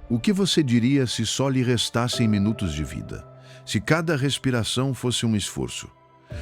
O que você diria se só lhe restassem minutos de vida? Se cada respiração fosse um esforço?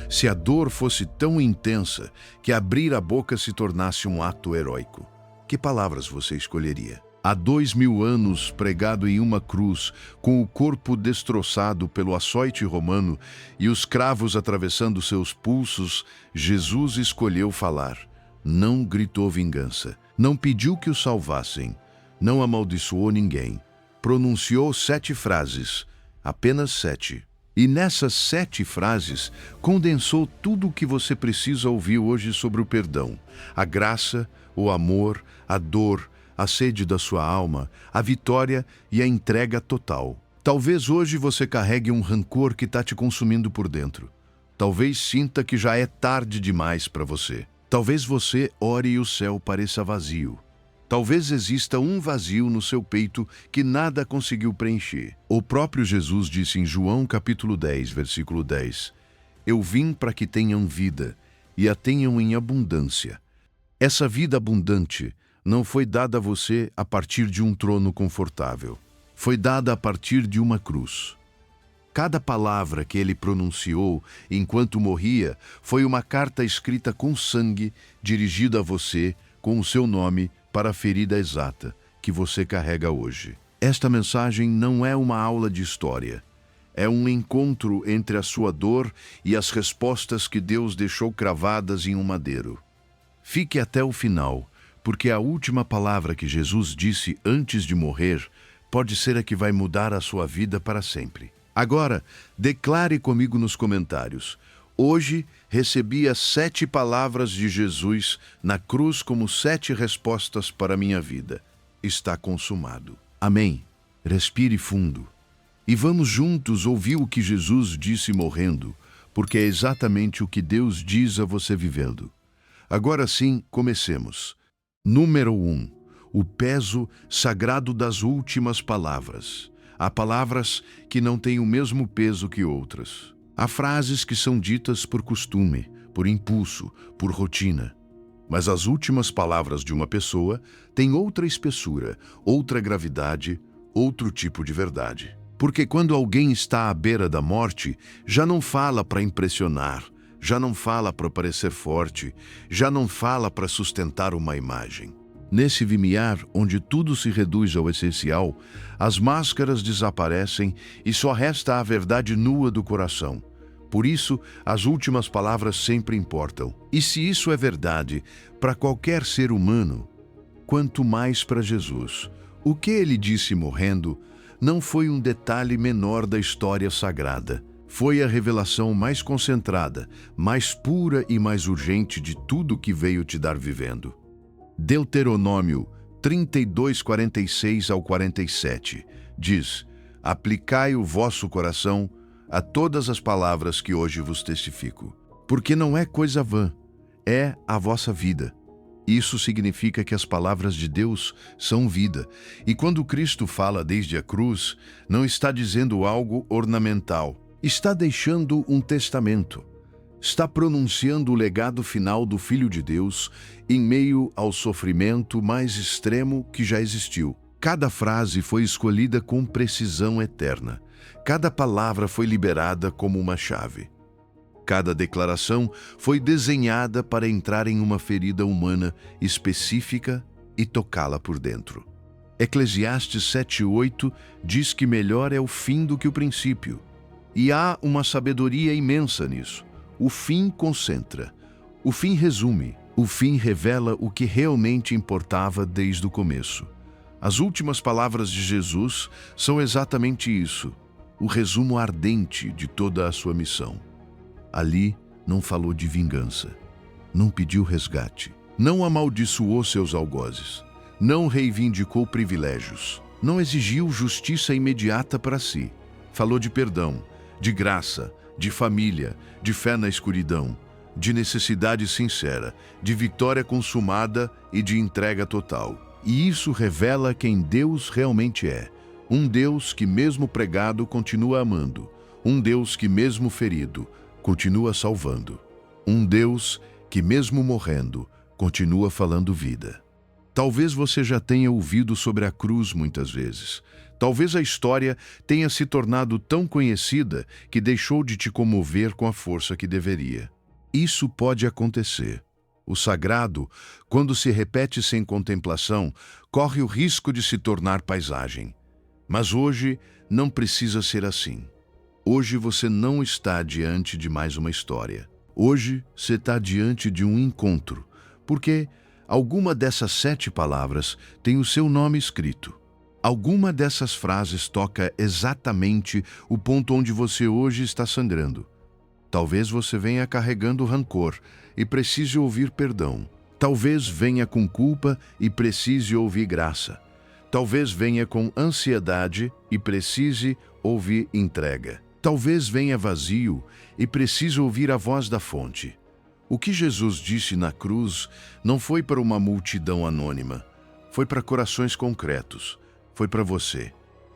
Se a dor fosse tão intensa que abrir a boca se tornasse um ato heróico? Que palavras você escolheria? Há 2000 anos pregado em uma cruz, com o corpo destroçado pelo açoite romano e os cravos atravessando seus pulsos, Jesus escolheu falar. Não gritou vingança, não pediu que o salvassem, não amaldiçoou ninguém. Pronunciou 7 frases, apenas 7. E nessas 7 frases, condensou tudo o que você precisa ouvir hoje sobre o perdão. A graça, o amor, a dor, a sede da sua alma, a vitória e a entrega total. Talvez hoje você carregue um rancor que está te consumindo por dentro. Talvez sinta que já é tarde demais para você. Talvez você ore e o céu pareça vazio. Talvez exista um vazio no seu peito que nada conseguiu preencher. O próprio Jesus disse em João capítulo 10, versículo 10, Eu vim para que tenham vida e a tenham em abundância. Essa vida abundante não foi dada a você a partir de um trono confortável. Foi dada a partir de uma cruz. Cada palavra que ele pronunciou enquanto morria foi uma carta escrita com sangue, dirigida a você, com o seu nome, para a ferida exata que você carrega hoje. Esta mensagem não é uma aula de história. É um encontro entre a sua dor e as respostas que Deus deixou cravadas em um madeiro. Fique até o final, porque a última palavra que Jesus disse antes de morrer pode ser a que vai mudar a sua vida para sempre. Agora, declare comigo nos comentários. Hoje recebi as 7 palavras de Jesus na cruz como 7 respostas para a minha vida. Está consumado. Amém. Respire fundo. E vamos juntos ouvir o que Jesus disse morrendo, porque é exatamente o que Deus diz a você vivendo. Agora sim, comecemos. Número 1. O peso sagrado das últimas palavras. Há palavras que não têm o mesmo peso que outras. Há frases que são ditas por costume, por impulso, por rotina. Mas as últimas palavras de uma pessoa têm outra espessura, outra gravidade, outro tipo de verdade. Porque quando alguém está à beira da morte, já não fala para impressionar, já não fala para parecer forte, já não fala para sustentar uma imagem. Nesse limiar, onde tudo se reduz ao essencial, as máscaras desaparecem e só resta a verdade nua do coração. Por isso, as últimas palavras sempre importam. E se isso é verdade para qualquer ser humano, quanto mais para Jesus. O que ele disse morrendo não foi um detalhe menor da história sagrada. Foi a revelação mais concentrada, mais pura e mais urgente de tudo que veio te dar vivendo. Deuteronômio 32, 46 ao 47 diz: Aplicai o vosso coração a todas as palavras que hoje vos testifico, porque não é coisa vã, é a vossa vida. Isso significa que as palavras de Deus são vida, e quando Cristo fala desde a cruz, não está dizendo algo ornamental, está deixando um testamento. Está pronunciando o legado final do Filho de Deus em meio ao sofrimento mais extremo que já existiu. Cada frase foi escolhida com precisão eterna. Cada palavra foi liberada como uma chave. Cada declaração foi desenhada para entrar em uma ferida humana específica e tocá-la por dentro. Eclesiastes 7:8 diz que melhor é o fim do que o princípio. E há uma sabedoria imensa nisso. O fim concentra, o fim resume, o fim revela o que realmente importava desde o começo. As últimas palavras de Jesus são exatamente isso, o resumo ardente de toda a sua missão. Ali não falou de vingança, não pediu resgate, não amaldiçoou seus algozes, não reivindicou privilégios, não exigiu justiça imediata para si. Falou de perdão, de graça, de família, de fé na escuridão, de necessidade sincera, de vitória consumada e de entrega total. E isso revela quem Deus realmente é. Um Deus que, mesmo pregado, continua amando. Um Deus que, mesmo ferido, continua salvando. Um Deus que, mesmo morrendo, continua falando vida. Talvez você já tenha ouvido sobre a cruz muitas vezes. Talvez a história tenha se tornado tão conhecida que deixou de te comover com a força que deveria. Isso pode acontecer. O sagrado, quando se repete sem contemplação, corre o risco de se tornar paisagem. Mas hoje não precisa ser assim. Hoje você não está diante de mais uma história. Hoje você está diante de um encontro, porque alguma dessas 7 palavras tem o seu nome escrito. Alguma dessas frases toca exatamente o ponto onde você hoje está sangrando. Talvez você venha carregando rancor e precise ouvir perdão. Talvez venha com culpa e precise ouvir graça. Talvez venha com ansiedade e precise ouvir entrega. Talvez venha vazio e precise ouvir a voz da fonte. O que Jesus disse na cruz não foi para uma multidão anônima, foi para corações concretos, foi para você.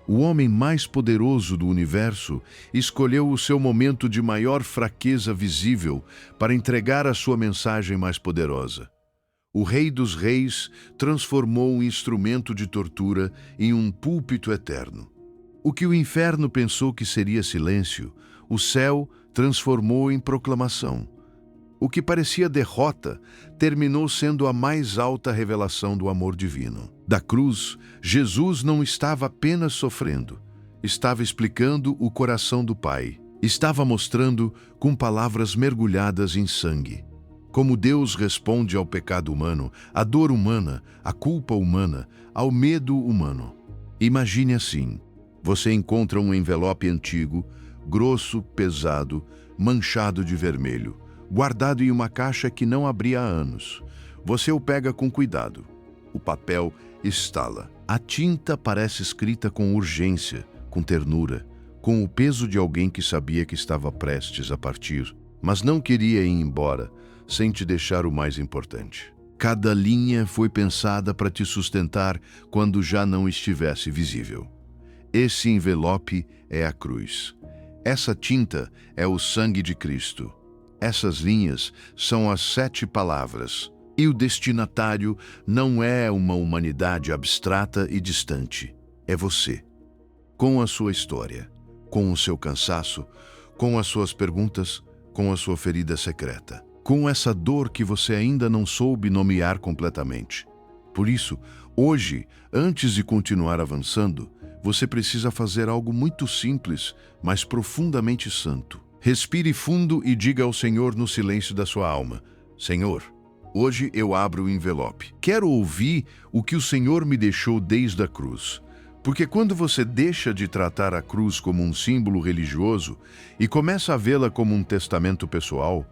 O homem mais poderoso do universo escolheu o seu momento de maior fraqueza visível para entregar a sua mensagem mais poderosa. O Rei dos Reis transformou um instrumento de tortura em um púlpito eterno. O que o inferno pensou que seria silêncio, o céu transformou em proclamação. O que parecia derrota terminou sendo a mais alta revelação do amor divino. Da cruz, Jesus não estava apenas sofrendo, estava explicando o coração do Pai. Estava mostrando, com palavras mergulhadas em sangue, como Deus responde ao pecado humano, à dor humana, à culpa humana, ao medo humano. Imagine assim: você encontra um envelope antigo, grosso, pesado, manchado de vermelho, guardado em uma caixa que não abria há anos. Você o pega com cuidado. O papel estala. A tinta parece escrita com urgência, com ternura, com o peso de alguém que sabia que estava prestes a partir, mas não queria ir embora sem te deixar o mais importante. Cada linha foi pensada para te sustentar quando já não estivesse visível. Esse envelope é a cruz. Essa tinta é o sangue de Cristo. Essas linhas são as 7 palavras, e o destinatário não é uma humanidade abstrata e distante. É você, com a sua história, com o seu cansaço, com as suas perguntas, com a sua ferida secreta, com essa dor que você ainda não soube nomear completamente. Por isso, hoje, antes de continuar avançando, você precisa fazer algo muito simples, mas profundamente santo. Respire fundo e diga ao Senhor no silêncio da sua alma: Senhor, hoje eu abro o envelope. Quero ouvir o que o Senhor me deixou desde a cruz. Porque quando você deixa de tratar a cruz como um símbolo religioso e começa a vê-la como um testamento pessoal,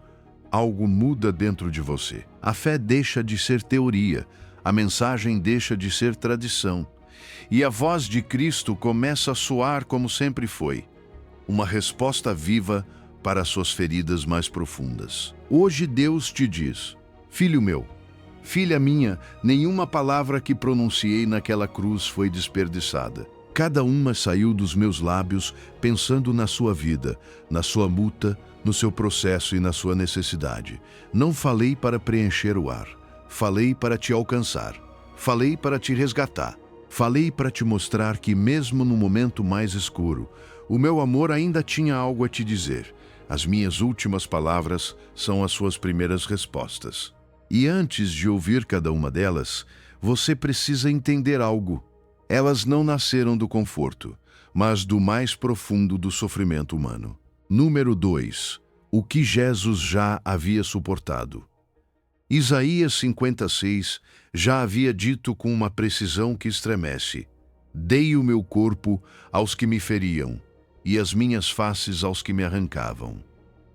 algo muda dentro de você. A fé deixa de ser teoria, a mensagem deixa de ser tradição. E a voz de Cristo começa a soar como sempre foi, uma resposta viva para as suas feridas mais profundas. Hoje Deus te diz: filho meu, filha minha, nenhuma palavra que pronunciei naquela cruz foi desperdiçada. Cada uma saiu dos meus lábios pensando na sua vida, na sua luta, no seu processo e na sua necessidade. Não falei para preencher o ar, falei para te alcançar, falei para te resgatar. Falei para te mostrar que mesmo no momento mais escuro, o meu amor ainda tinha algo a te dizer. As minhas últimas palavras são as suas primeiras respostas. E antes de ouvir cada uma delas, você precisa entender algo. Elas não nasceram do conforto, mas do mais profundo do sofrimento humano. Número 2. O que Jesus já havia suportado. Isaías 56 já havia dito com uma precisão que estremece: dei o meu corpo aos que me feriam, e as minhas faces aos que me arrancavam.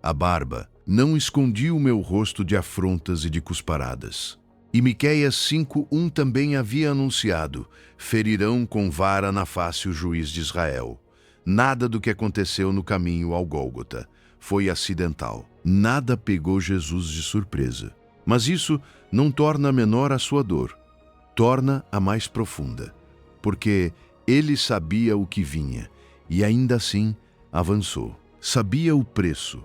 A barba, não escondi o meu rosto de afrontas e de cusparadas. E Miqueias 5:1 também havia anunciado: ferirão com vara na face o juiz de Israel. Nada do que aconteceu no caminho ao Gólgota foi acidental. Nada pegou Jesus de surpresa. Mas isso não torna menor a sua dor, torna-a mais profunda, porque ele sabia o que vinha e ainda assim avançou. Sabia o preço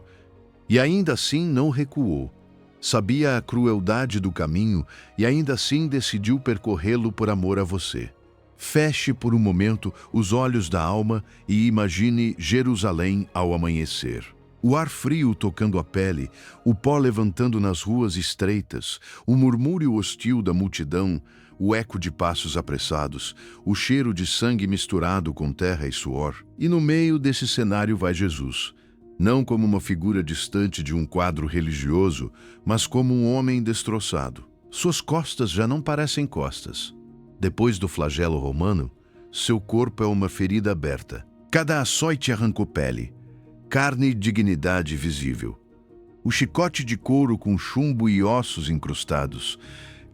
e ainda assim não recuou. Sabia a crueldade do caminho e ainda assim decidiu percorrê-lo por amor a você. Feche por um momento os olhos da alma e imagine Jerusalém ao amanhecer. O ar frio tocando a pele, o pó levantando nas ruas estreitas, o murmúrio hostil da multidão, o eco de passos apressados, o cheiro de sangue misturado com terra e suor. E no meio desse cenário vai Jesus, não como uma figura distante de um quadro religioso, mas como um homem destroçado. Suas costas já não parecem costas. Depois do flagelo romano, seu corpo é uma ferida aberta. Cada açoite arrancou pele, carne e dignidade visível. O chicote de couro com chumbo e ossos incrustados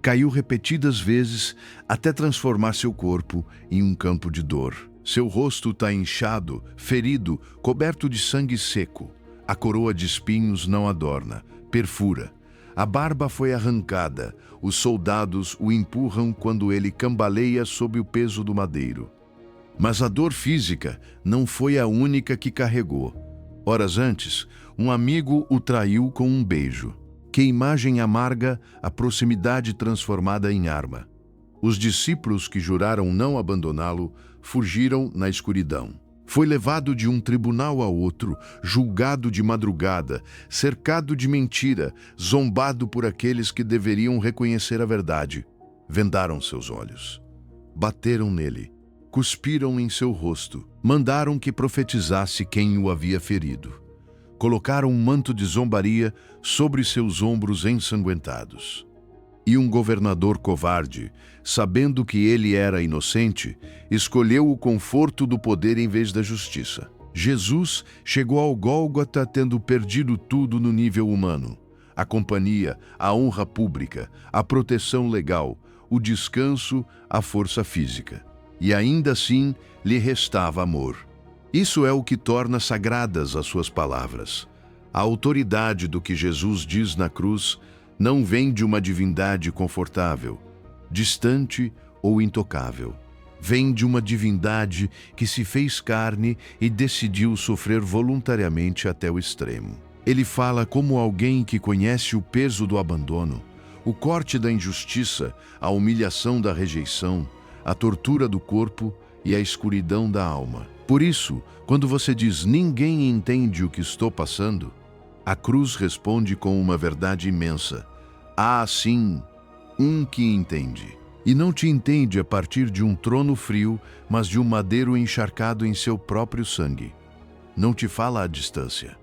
caiu repetidas vezes até transformar seu corpo em um campo de dor. Seu rosto está inchado, ferido, coberto de sangue seco. A coroa de espinhos não adorna, perfura. A barba foi arrancada. Os soldados o empurram quando ele cambaleia sob o peso do madeiro. Mas a dor física não foi a única que carregou. Horas antes, um amigo o traiu com um beijo. Que imagem amarga a proximidade transformada em arma. Os discípulos que juraram não abandoná-lo fugiram na escuridão. Foi levado de um tribunal a outro, julgado de madrugada, cercado de mentira, zombado por aqueles que deveriam reconhecer a verdade. Vendaram seus olhos, bateram nele, cuspiram em seu rosto, mandaram que profetizasse quem o havia ferido. Colocaram um manto de zombaria sobre seus ombros ensanguentados. E um governador covarde, sabendo que ele era inocente, escolheu o conforto do poder em vez da justiça. Jesus chegou ao Gólgota tendo perdido tudo no nível humano: a companhia, a honra pública, a proteção legal, o descanso, a força física. E ainda assim lhe restava amor. Isso é o que torna sagradas as suas palavras. A autoridade do que Jesus diz na cruz não vem de uma divindade confortável, distante ou intocável. Vem de uma divindade que se fez carne e decidiu sofrer voluntariamente até o extremo. Ele fala como alguém que conhece o peso do abandono, o corte da injustiça, a humilhação da rejeição, a tortura do corpo e a escuridão da alma. Por isso, quando você diz "ninguém entende o que estou passando", a cruz responde com uma verdade imensa: há sim um que entende. E não te entende a partir de um trono frio, mas de um madeiro encharcado em seu próprio sangue. Não te fala à distância,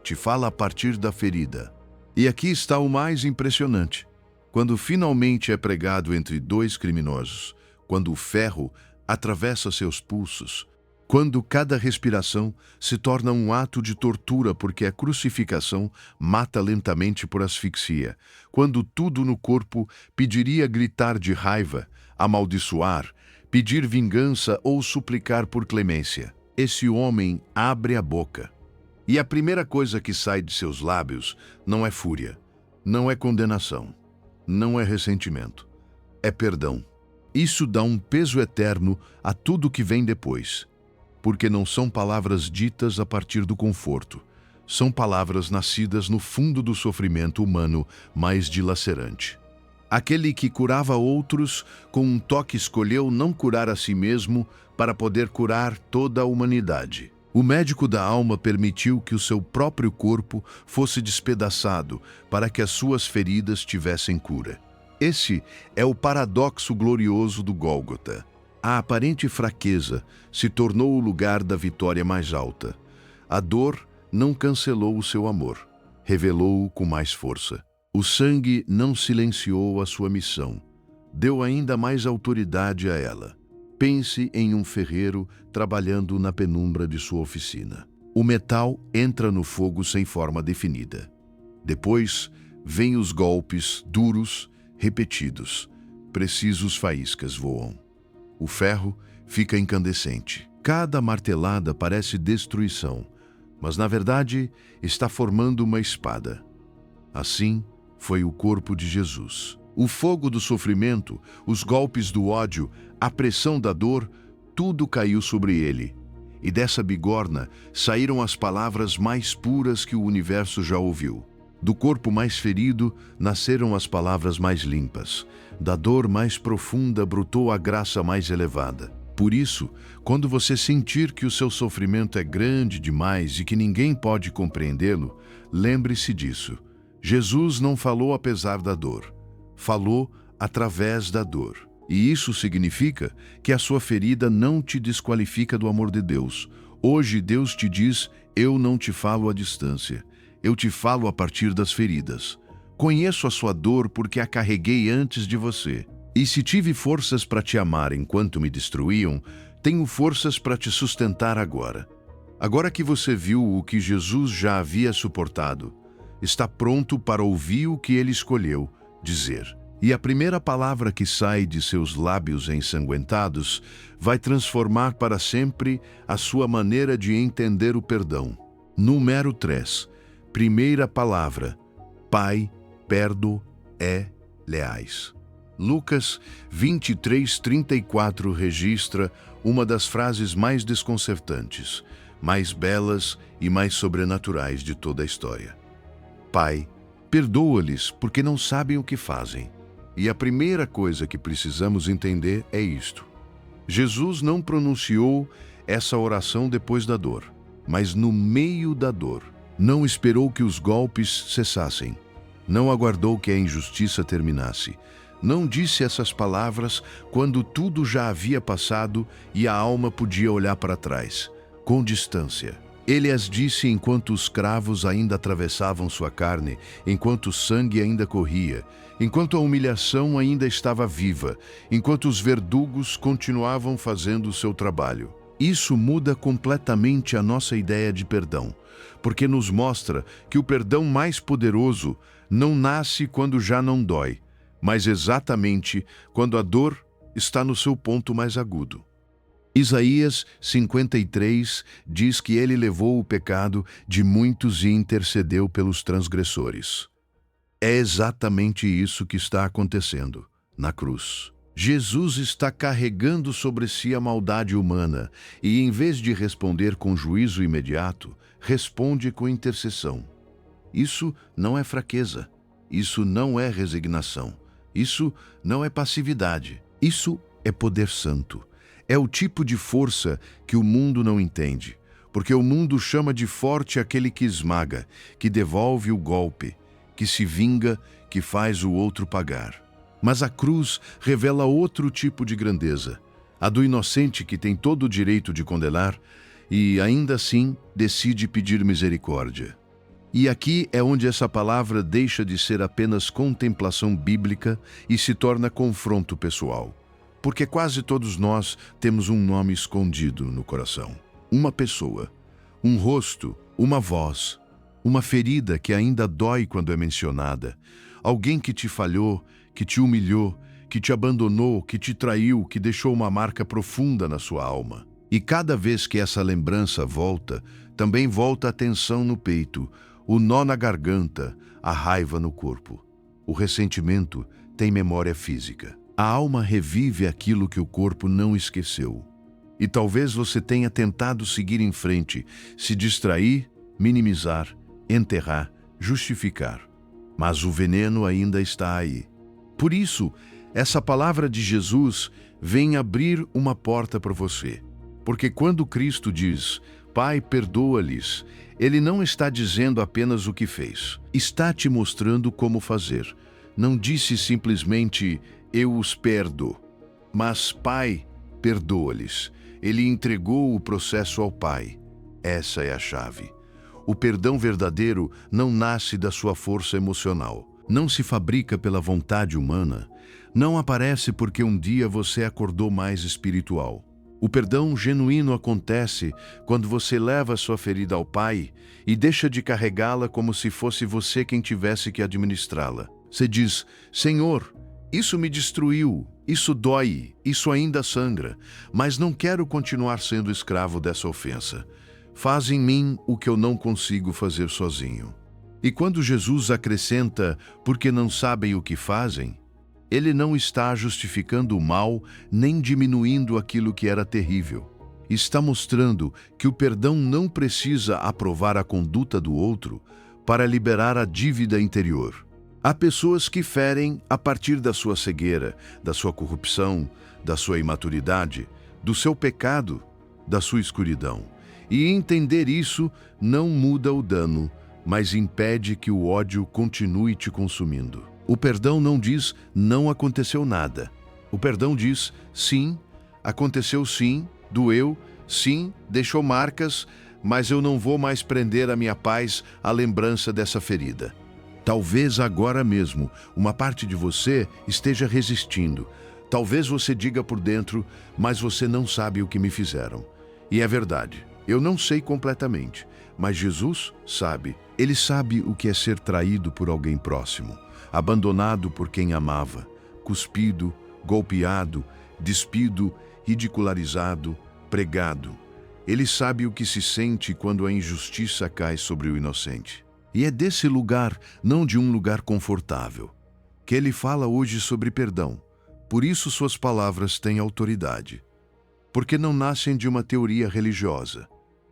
te fala a partir da ferida. E aqui está o mais impressionante. Quando finalmente é pregado entre dois criminosos, quando o ferro atravessa seus pulsos, quando cada respiração se torna um ato de tortura porque a crucificação mata lentamente por asfixia, quando tudo no corpo pediria gritar de raiva, amaldiçoar, pedir vingança ou suplicar por clemência, esse homem abre a boca. E a primeira coisa que sai de seus lábios não é fúria, não é condenação, não é ressentimento, é perdão. Isso dá um peso eterno a tudo que vem depois. Porque não são palavras ditas a partir do conforto. São palavras nascidas no fundo do sofrimento humano mais dilacerante. Aquele que curava outros, com um toque escolheu não curar a si mesmo para poder curar toda a humanidade. O médico da alma permitiu que o seu próprio corpo fosse despedaçado para que as suas feridas tivessem cura. Esse é o paradoxo glorioso do Gólgota. A aparente fraqueza se tornou o lugar da vitória mais alta. A dor não cancelou o seu amor, revelou-o com mais força. O sangue não silenciou a sua missão, deu ainda mais autoridade a ela. Pense em um ferreiro trabalhando na penumbra de sua oficina. O metal entra no fogo sem forma definida. Depois, vêm os golpes duros, repetidos. Precisos faíscas voam. O ferro fica incandescente. Cada martelada parece destruição, mas na verdade está formando uma espada. Assim foi o corpo de Jesus. O fogo do sofrimento, os golpes do ódio, a pressão da dor, tudo caiu sobre ele. E dessa bigorna saíram as palavras mais puras que o universo já ouviu. Do corpo mais ferido nasceram as palavras mais limpas. Da dor mais profunda brotou a graça mais elevada. Por isso, quando você sentir que o seu sofrimento é grande demais e que ninguém pode compreendê-lo, lembre-se disso. Jesus não falou apesar da dor, falou através da dor. E isso significa que a sua ferida não te desqualifica do amor de Deus. Hoje Deus te diz: eu não te falo à distância, eu te falo a partir das feridas. Conheço a sua dor porque a carreguei antes de você. E se tive forças para te amar enquanto me destruíam, tenho forças para te sustentar agora. Agora que você viu o que Jesus já havia suportado, está pronto para ouvir o que ele escolheu dizer. E a primeira palavra que sai de seus lábios ensanguentados vai transformar para sempre a sua maneira de entender o perdão. Número 3. Primeira palavra: Pai, perdo é leais. Lucas 23:34 registra uma das frases mais desconcertantes, mais belas e mais sobrenaturais de toda a história. Pai, perdoa-lhes porque não sabem o que fazem. E a primeira coisa que precisamos entender é isto. Jesus não pronunciou essa oração depois da dor, mas no meio da dor. Não esperou que os golpes cessassem. Não aguardou que a injustiça terminasse. Não disse essas palavras quando tudo já havia passado e a alma podia olhar para trás, com distância. Ele as disse enquanto os cravos ainda atravessavam sua carne, enquanto o sangue ainda corria, enquanto a humilhação ainda estava viva, enquanto os verdugos continuavam fazendo o seu trabalho. Isso muda completamente a nossa ideia de perdão, porque nos mostra que o perdão mais poderoso não nasce quando já não dói, mas exatamente quando a dor está no seu ponto mais agudo. Isaías 53 diz que ele levou o pecado de muitos e intercedeu pelos transgressores. É exatamente isso que está acontecendo na cruz. Jesus está carregando sobre si a maldade humana e, em vez de responder com juízo imediato, responde com intercessão. Isso não é fraqueza, isso não é resignação, isso não é passividade, isso é poder santo. É o tipo de força que o mundo não entende, porque o mundo chama de forte aquele que esmaga, que devolve o golpe, que se vinga, que faz o outro pagar. Mas a cruz revela outro tipo de grandeza, a do inocente que tem todo o direito de condenar e, ainda assim, decide pedir misericórdia. E aqui é onde essa palavra deixa de ser apenas contemplação bíblica e se torna confronto pessoal. Porque quase todos nós temos um nome escondido no coração. Uma pessoa, um rosto, uma voz, uma ferida que ainda dói quando é mencionada, alguém que te falhou, que te humilhou, que te abandonou, que te traiu, que deixou uma marca profunda na sua alma. E cada vez que essa lembrança volta, também volta a tensão no peito, o nó na garganta, a raiva no corpo. O ressentimento tem memória física. A alma revive aquilo que o corpo não esqueceu. E talvez você tenha tentado seguir em frente, se distrair, minimizar, enterrar, justificar. Mas o veneno ainda está aí. Por isso, essa palavra de Jesus vem abrir uma porta para você. Porque quando Cristo diz, Pai, perdoa-lhes, Ele não está dizendo apenas o que fez. Está te mostrando como fazer. Não disse simplesmente, eu os perdo, mas Pai, perdoa-lhes. Ele entregou o processo ao Pai. Essa é a chave. O perdão verdadeiro não nasce da sua força emocional. Não se fabrica pela vontade humana. Não aparece porque um dia você acordou mais espiritual. O perdão genuíno acontece quando você leva sua ferida ao Pai e deixa de carregá-la como se fosse você quem tivesse que administrá-la. Você diz, Senhor, isso me destruiu, isso dói, isso ainda sangra, mas não quero continuar sendo escravo dessa ofensa. Faz em mim o que eu não consigo fazer sozinho. E quando Jesus acrescenta, porque não sabem o que fazem, Ele não está justificando o mal, nem diminuindo aquilo que era terrível. Está mostrando que o perdão não precisa aprovar a conduta do outro, para liberar a dívida interior. Há pessoas que ferem a partir da sua cegueira, da sua corrupção, da sua imaturidade, do seu pecado, da sua escuridão. E entender isso não muda o dano, mas impede que o ódio continue te consumindo. O perdão não diz não aconteceu nada. O perdão diz sim, aconteceu sim, doeu, sim, deixou marcas, mas eu não vou mais prender a minha paz à lembrança dessa ferida. Talvez agora mesmo uma parte de você esteja resistindo. Talvez você diga por dentro, mas você não sabe o que me fizeram. E é verdade, eu não sei completamente, mas Jesus sabe. Ele sabe o que é ser traído por alguém próximo, abandonado por quem amava, cuspido, golpeado, despido, ridicularizado, pregado. Ele sabe o que se sente quando a injustiça cai sobre o inocente. E é desse lugar, não de um lugar confortável, que ele fala hoje sobre perdão. Por isso suas palavras têm autoridade. Porque não nascem de uma teoria religiosa.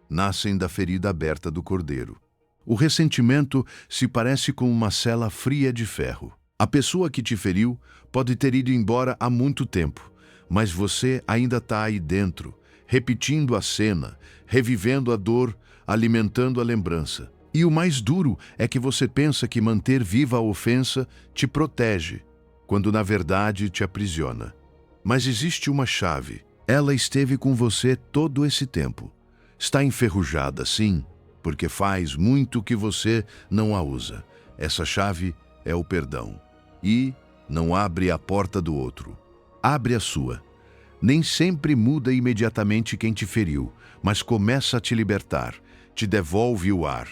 Nascem da ferida aberta do Cordeiro. O ressentimento se parece com uma cela fria de ferro. A pessoa que te feriu pode ter ido embora há muito tempo, mas você ainda está aí dentro, repetindo a cena, revivendo a dor, alimentando a lembrança. E o mais duro é que você pensa que manter viva a ofensa te protege, quando na verdade te aprisiona. Mas existe uma chave. Ela esteve com você todo esse tempo. Está enferrujada, sim, porque faz muito que você não a usa. Essa chave é o perdão. E não abre a porta do outro. Abre a sua. Nem sempre muda imediatamente quem te feriu, mas começa a te libertar, te devolve o ar,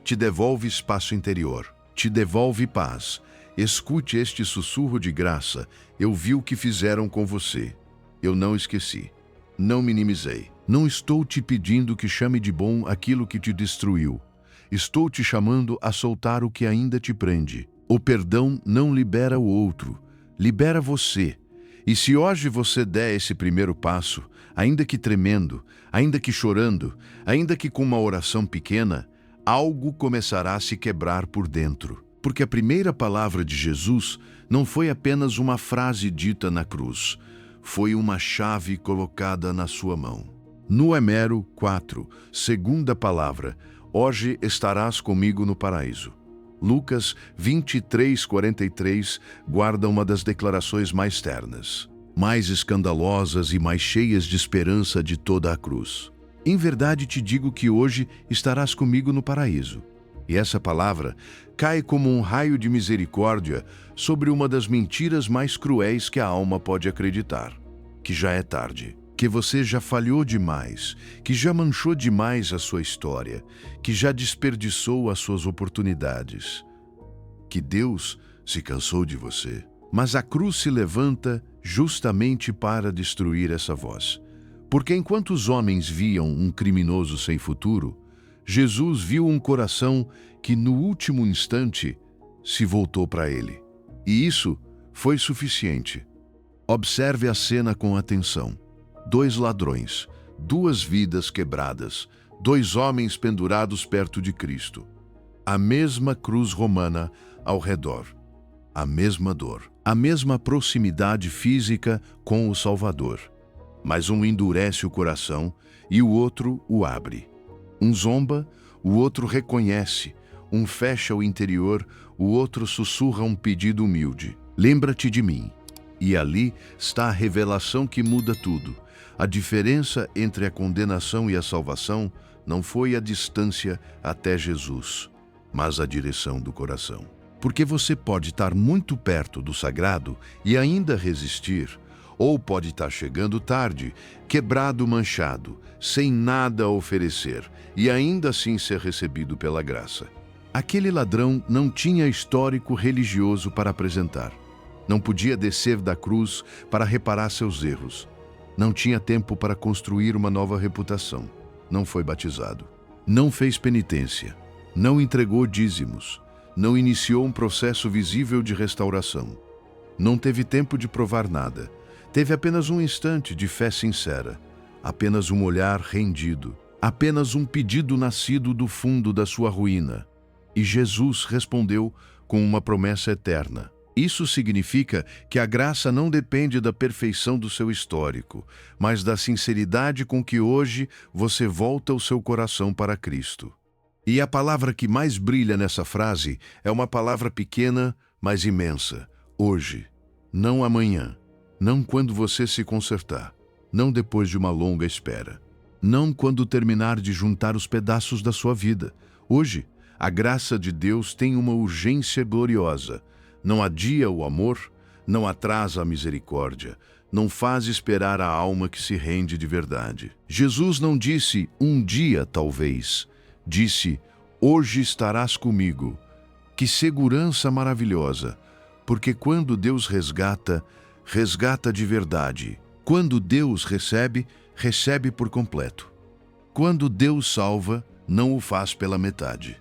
te devolve espaço interior, te devolve paz. Escute este sussurro de graça. Eu vi o que fizeram com você. Eu não esqueci. Não minimizei. Não estou te pedindo que chame de bom aquilo que te destruiu. Estou te chamando a soltar o que ainda te prende. O perdão não libera o outro, libera você. E se hoje você der esse primeiro passo, ainda que tremendo, ainda que chorando, ainda que com uma oração pequena, algo começará a se quebrar por dentro. Porque a primeira palavra de Jesus não foi apenas uma frase dita na cruz, foi uma chave colocada na sua mão. No Emero 4, segunda palavra, hoje estarás comigo no paraíso. Lucas 23:43 guarda uma das declarações mais ternas, mais escandalosas e mais cheias de esperança de toda a cruz. Em verdade te digo que hoje estarás comigo no paraíso. E essa palavra cai como um raio de misericórdia sobre uma das mentiras mais cruéis que a alma pode acreditar, que já é tarde, que você já falhou demais, que já manchou demais a sua história, que já desperdiçou as suas oportunidades, que Deus se cansou de você. Mas a cruz se levanta justamente para destruir essa voz. Porque enquanto os homens viam um criminoso sem futuro, Jesus viu um coração que no último instante se voltou para ele. E isso foi suficiente. Observe a cena com atenção. 2 ladrões, 2 vidas quebradas, 2 homens pendurados perto de Cristo. A mesma cruz romana ao redor. A mesma dor. A mesma proximidade física com o Salvador. Mas um endurece o coração e o outro o abre. Um zomba, o outro reconhece. Um fecha o interior, o outro sussurra um pedido humilde. Lembra-te de mim. E ali está a revelação que muda tudo. A diferença entre a condenação e a salvação não foi a distância até Jesus, mas a direção do coração. Porque você pode estar muito perto do sagrado e ainda resistir, ou pode estar chegando tarde, quebrado, manchado, sem nada a oferecer, e ainda assim ser recebido pela graça. Aquele ladrão não tinha histórico religioso para apresentar. Não podia descer da cruz para reparar seus erros. Não tinha tempo para construir uma nova reputação. Não foi batizado. Não fez penitência. Não entregou dízimos. Não iniciou um processo visível de restauração. Não teve tempo de provar nada. Teve apenas um instante de fé sincera. Apenas um olhar rendido. Apenas um pedido nascido do fundo da sua ruína. E Jesus respondeu com uma promessa eterna. Isso significa que a graça não depende da perfeição do seu histórico, mas da sinceridade com que hoje você volta o seu coração para Cristo. E a palavra que mais brilha nessa frase é uma palavra pequena, mas imensa. Hoje, não amanhã, não quando você se consertar, não depois de uma longa espera, não quando terminar de juntar os pedaços da sua vida. Hoje, a graça de Deus tem uma urgência gloriosa. Não adia o amor, não atrasa a misericórdia, não faz esperar a alma que se rende de verdade. Jesus não disse, um dia talvez. Disse, hoje estarás comigo. Que segurança maravilhosa, porque quando Deus resgata, resgata de verdade. Quando Deus recebe, recebe por completo. Quando Deus salva, não o faz pela metade.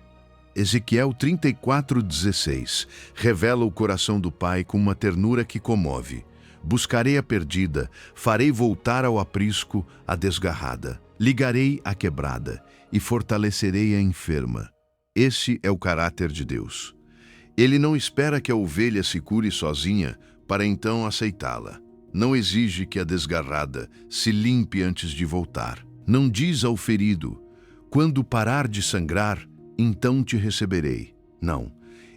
Ezequiel 34:16 revela o coração do Pai com uma ternura que comove. Buscarei a perdida, farei voltar ao aprisco a desgarrada. Ligarei a quebrada e fortalecerei a enferma. Esse é o caráter de Deus. Ele não espera que a ovelha se cure sozinha para então aceitá-la. Não exige que a desgarrada se limpe antes de voltar. Não diz ao ferido, quando parar de sangrar, então te receberei. Não.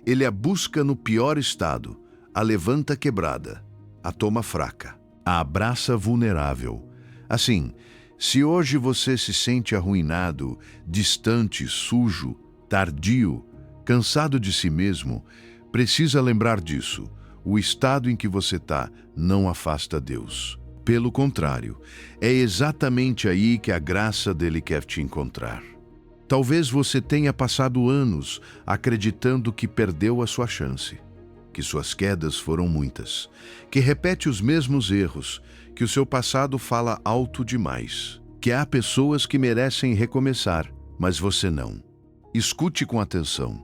Ele a busca no pior estado, a levanta quebrada, a toma fraca, a abraça vulnerável. Assim, se hoje você se sente arruinado, distante, sujo, tardio, cansado de si mesmo, precisa lembrar disso. O estado em que você está não afasta Deus. Pelo contrário, é exatamente aí que a graça dele quer te encontrar. Talvez você tenha passado anos acreditando que perdeu a sua chance, que suas quedas foram muitas, que repete os mesmos erros, que o seu passado fala alto demais, que há pessoas que merecem recomeçar, mas você não. Escute com atenção.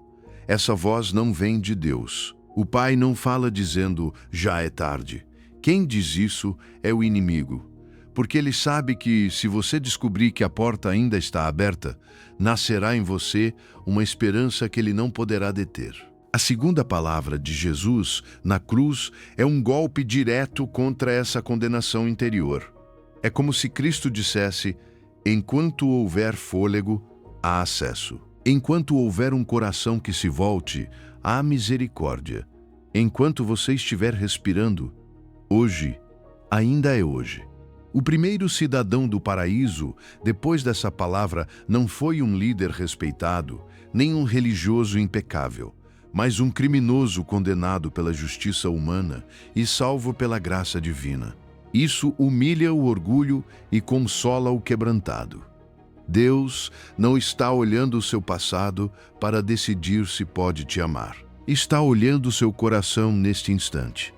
Essa voz não vem de Deus. O Pai não fala dizendo, já é tarde. Quem diz isso é o inimigo. Porque ele sabe que, se você descobrir que a porta ainda está aberta, nascerá em você uma esperança que ele não poderá deter. A segunda palavra de Jesus na cruz é um golpe direto contra essa condenação interior. É como se Cristo dissesse, enquanto houver fôlego, há acesso. Enquanto houver um coração que se volte, há misericórdia. Enquanto você estiver respirando, hoje, ainda é hoje. O primeiro cidadão do paraíso, depois dessa palavra, não foi um líder respeitado, nem um religioso impecável, mas um criminoso condenado pela justiça humana e salvo pela graça divina. Isso humilha o orgulho e consola o quebrantado. Deus não está olhando o seu passado para decidir se pode te amar. Está olhando o seu coração neste instante.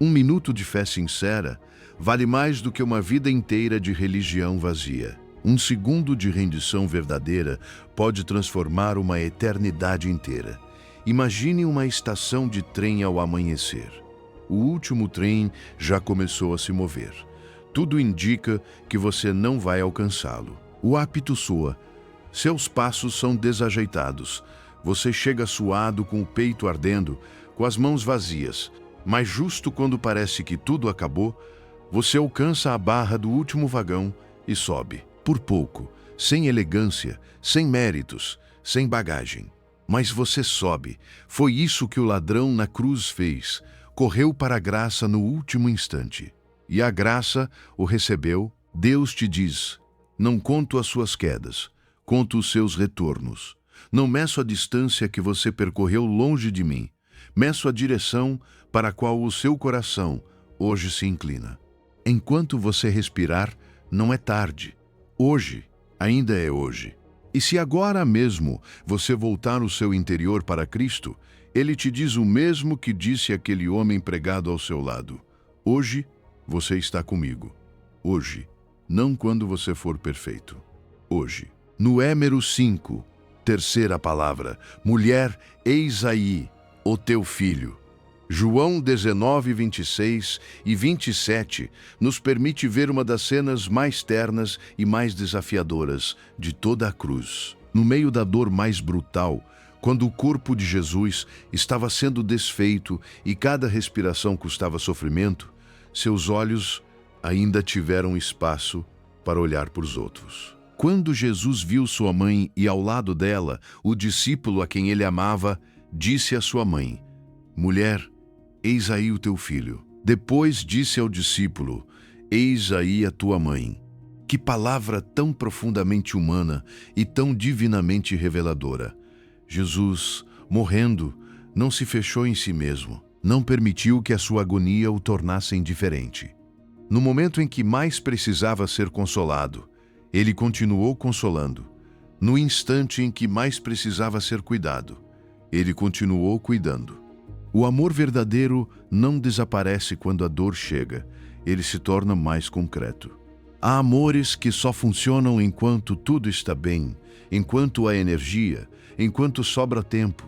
Um minuto de fé sincera vale mais do que uma vida inteira de religião vazia. Um segundo de rendição verdadeira pode transformar uma eternidade inteira. Imagine uma estação de trem ao amanhecer. O último trem já começou a se mover. Tudo indica que você não vai alcançá-lo. O apito soa. Seus passos são desajeitados. Você chega suado, com o peito ardendo, com as mãos vazias. Mas justo quando parece que tudo acabou, você alcança a barra do último vagão e sobe. Por pouco, sem elegância, sem méritos, sem bagagem. Mas você sobe. Foi isso que o ladrão na cruz fez. Correu para a graça no último instante. E a graça o recebeu. Deus te diz, não conto as suas quedas, conto os seus retornos. Não meço a distância que você percorreu longe de mim. Meço a direção para a qual o seu coração hoje se inclina. Enquanto você respirar, não é tarde. Hoje, ainda é hoje. E se agora mesmo você voltar o seu interior para Cristo, Ele te diz o mesmo que disse aquele homem pregado ao seu lado. Hoje, você está comigo. Hoje, não quando você for perfeito. Hoje. No Êmero 5, terceira palavra, mulher, eis aí o teu filho. João 19, 26 e 27 nos permite ver uma das cenas mais ternas e mais desafiadoras de toda a cruz. No meio da dor mais brutal, Quando o corpo de Jesus estava sendo desfeito e cada respiração custava sofrimento, seus olhos ainda tiveram espaço para olhar para os outros. Quando Jesus viu sua mãe e ao lado dela o discípulo a quem ele amava, disse à sua mãe: "Mulher, eis aí o teu filho." Depois disse ao discípulo: "Eis aí a tua mãe." Que palavra tão profundamente humana e tão divinamente reveladora. Jesus, morrendo, não se fechou em si mesmo, não permitiu que a sua agonia o tornasse indiferente. No momento em que mais precisava ser consolado, ele continuou consolando. No instante em que mais precisava ser cuidado, ele continuou cuidando. O amor verdadeiro não desaparece quando a dor chega, ele se torna mais concreto. Há amores que só funcionam enquanto tudo está bem, enquanto há energia, enquanto sobra tempo,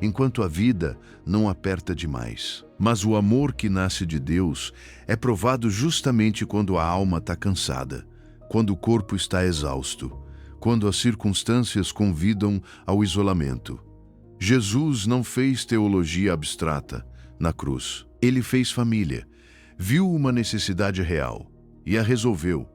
enquanto a vida não aperta demais. Mas o amor que nasce de Deus é provado justamente quando a alma está cansada, quando o corpo está exausto, quando as circunstâncias convidam ao isolamento. Jesus não fez teologia abstrata na cruz. Ele fez família, viu uma necessidade real e a resolveu.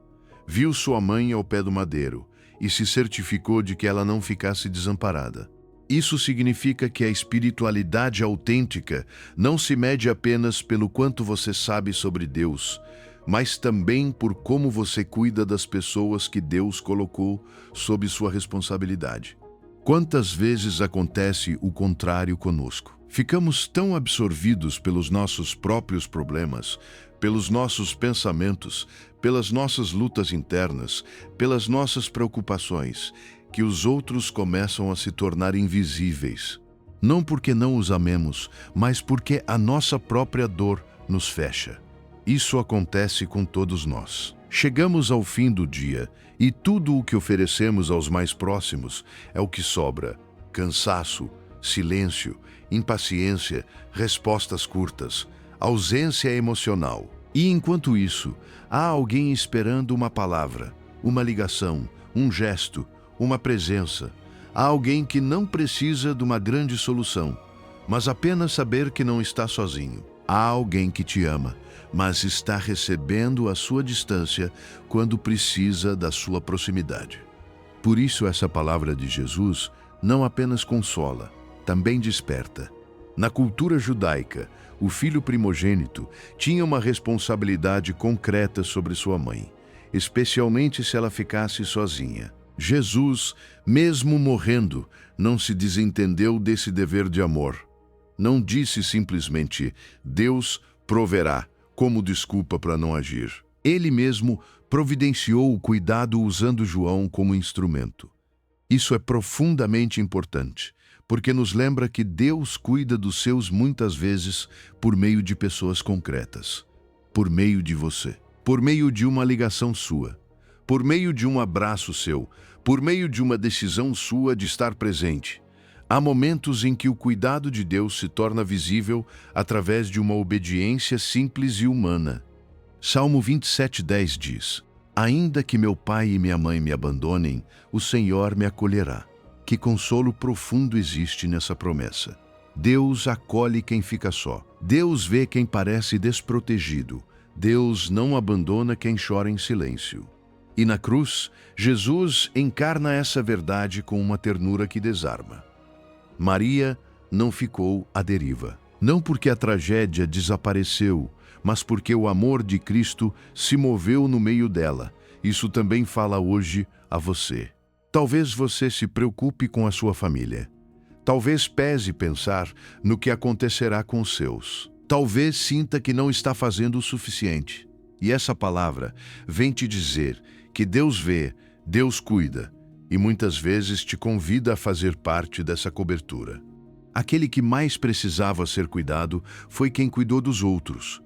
Viu sua mãe ao pé do madeiro e se certificou de que ela não ficasse desamparada. Isso significa que a espiritualidade autêntica não se mede apenas pelo quanto você sabe sobre Deus, mas também por como você cuida das pessoas que Deus colocou sob sua responsabilidade. Quantas vezes acontece o contrário conosco? Ficamos tão absorvidos pelos nossos próprios problemas, pelos nossos pensamentos, pelas nossas lutas internas, pelas nossas preocupações, que os outros começam a se tornar invisíveis. Não porque não os amemos, mas porque a nossa própria dor nos fecha. Isso acontece com todos nós. Chegamos ao fim do dia e tudo o que oferecemos aos mais próximos é o que sobra: cansaço, silêncio, impaciência, respostas curtas, ausência emocional. E enquanto isso, há alguém esperando uma palavra, uma ligação, um gesto, uma presença. Há alguém que não precisa de uma grande solução, mas apenas saber que não está sozinho. Há alguém que te ama, mas está recebendo a sua distância quando precisa da sua proximidade. Por isso essa palavra de Jesus não apenas consola, também desperta. Na cultura judaica, o filho primogênito tinha uma responsabilidade concreta sobre sua mãe, especialmente se ela ficasse sozinha. Jesus, mesmo morrendo, não se desentendeu desse dever de amor. Não disse simplesmente, Deus proverá, como desculpa para não agir. Ele mesmo providenciou o cuidado usando João como instrumento. Isso é profundamente importante, porque nos lembra que Deus cuida dos seus muitas vezes por meio de pessoas concretas, por meio de você, por meio de uma ligação sua, por meio de um abraço seu, por meio de uma decisão sua de estar presente. Há momentos em que o cuidado de Deus se torna visível através de uma obediência simples e humana. Salmo 27:10 diz: "Ainda que meu pai e minha mãe me abandonem, o Senhor me acolherá." Que consolo profundo existe nessa promessa. Deus acolhe quem fica só. Deus vê quem parece desprotegido. Deus não abandona quem chora em silêncio. E na cruz, Jesus encarna essa verdade com uma ternura que desarma. Maria não ficou à deriva. Não porque a tragédia desapareceu, mas porque o amor de Cristo se moveu no meio dela. Isso também fala hoje a você. Talvez você se preocupe com a sua família. Talvez pese pensar no que acontecerá com os seus. Talvez sinta que não está fazendo o suficiente. E essa palavra vem te dizer que Deus vê, Deus cuida, e muitas vezes te convida a fazer parte dessa cobertura. Aquele que mais precisava ser cuidado foi quem cuidou dos outros.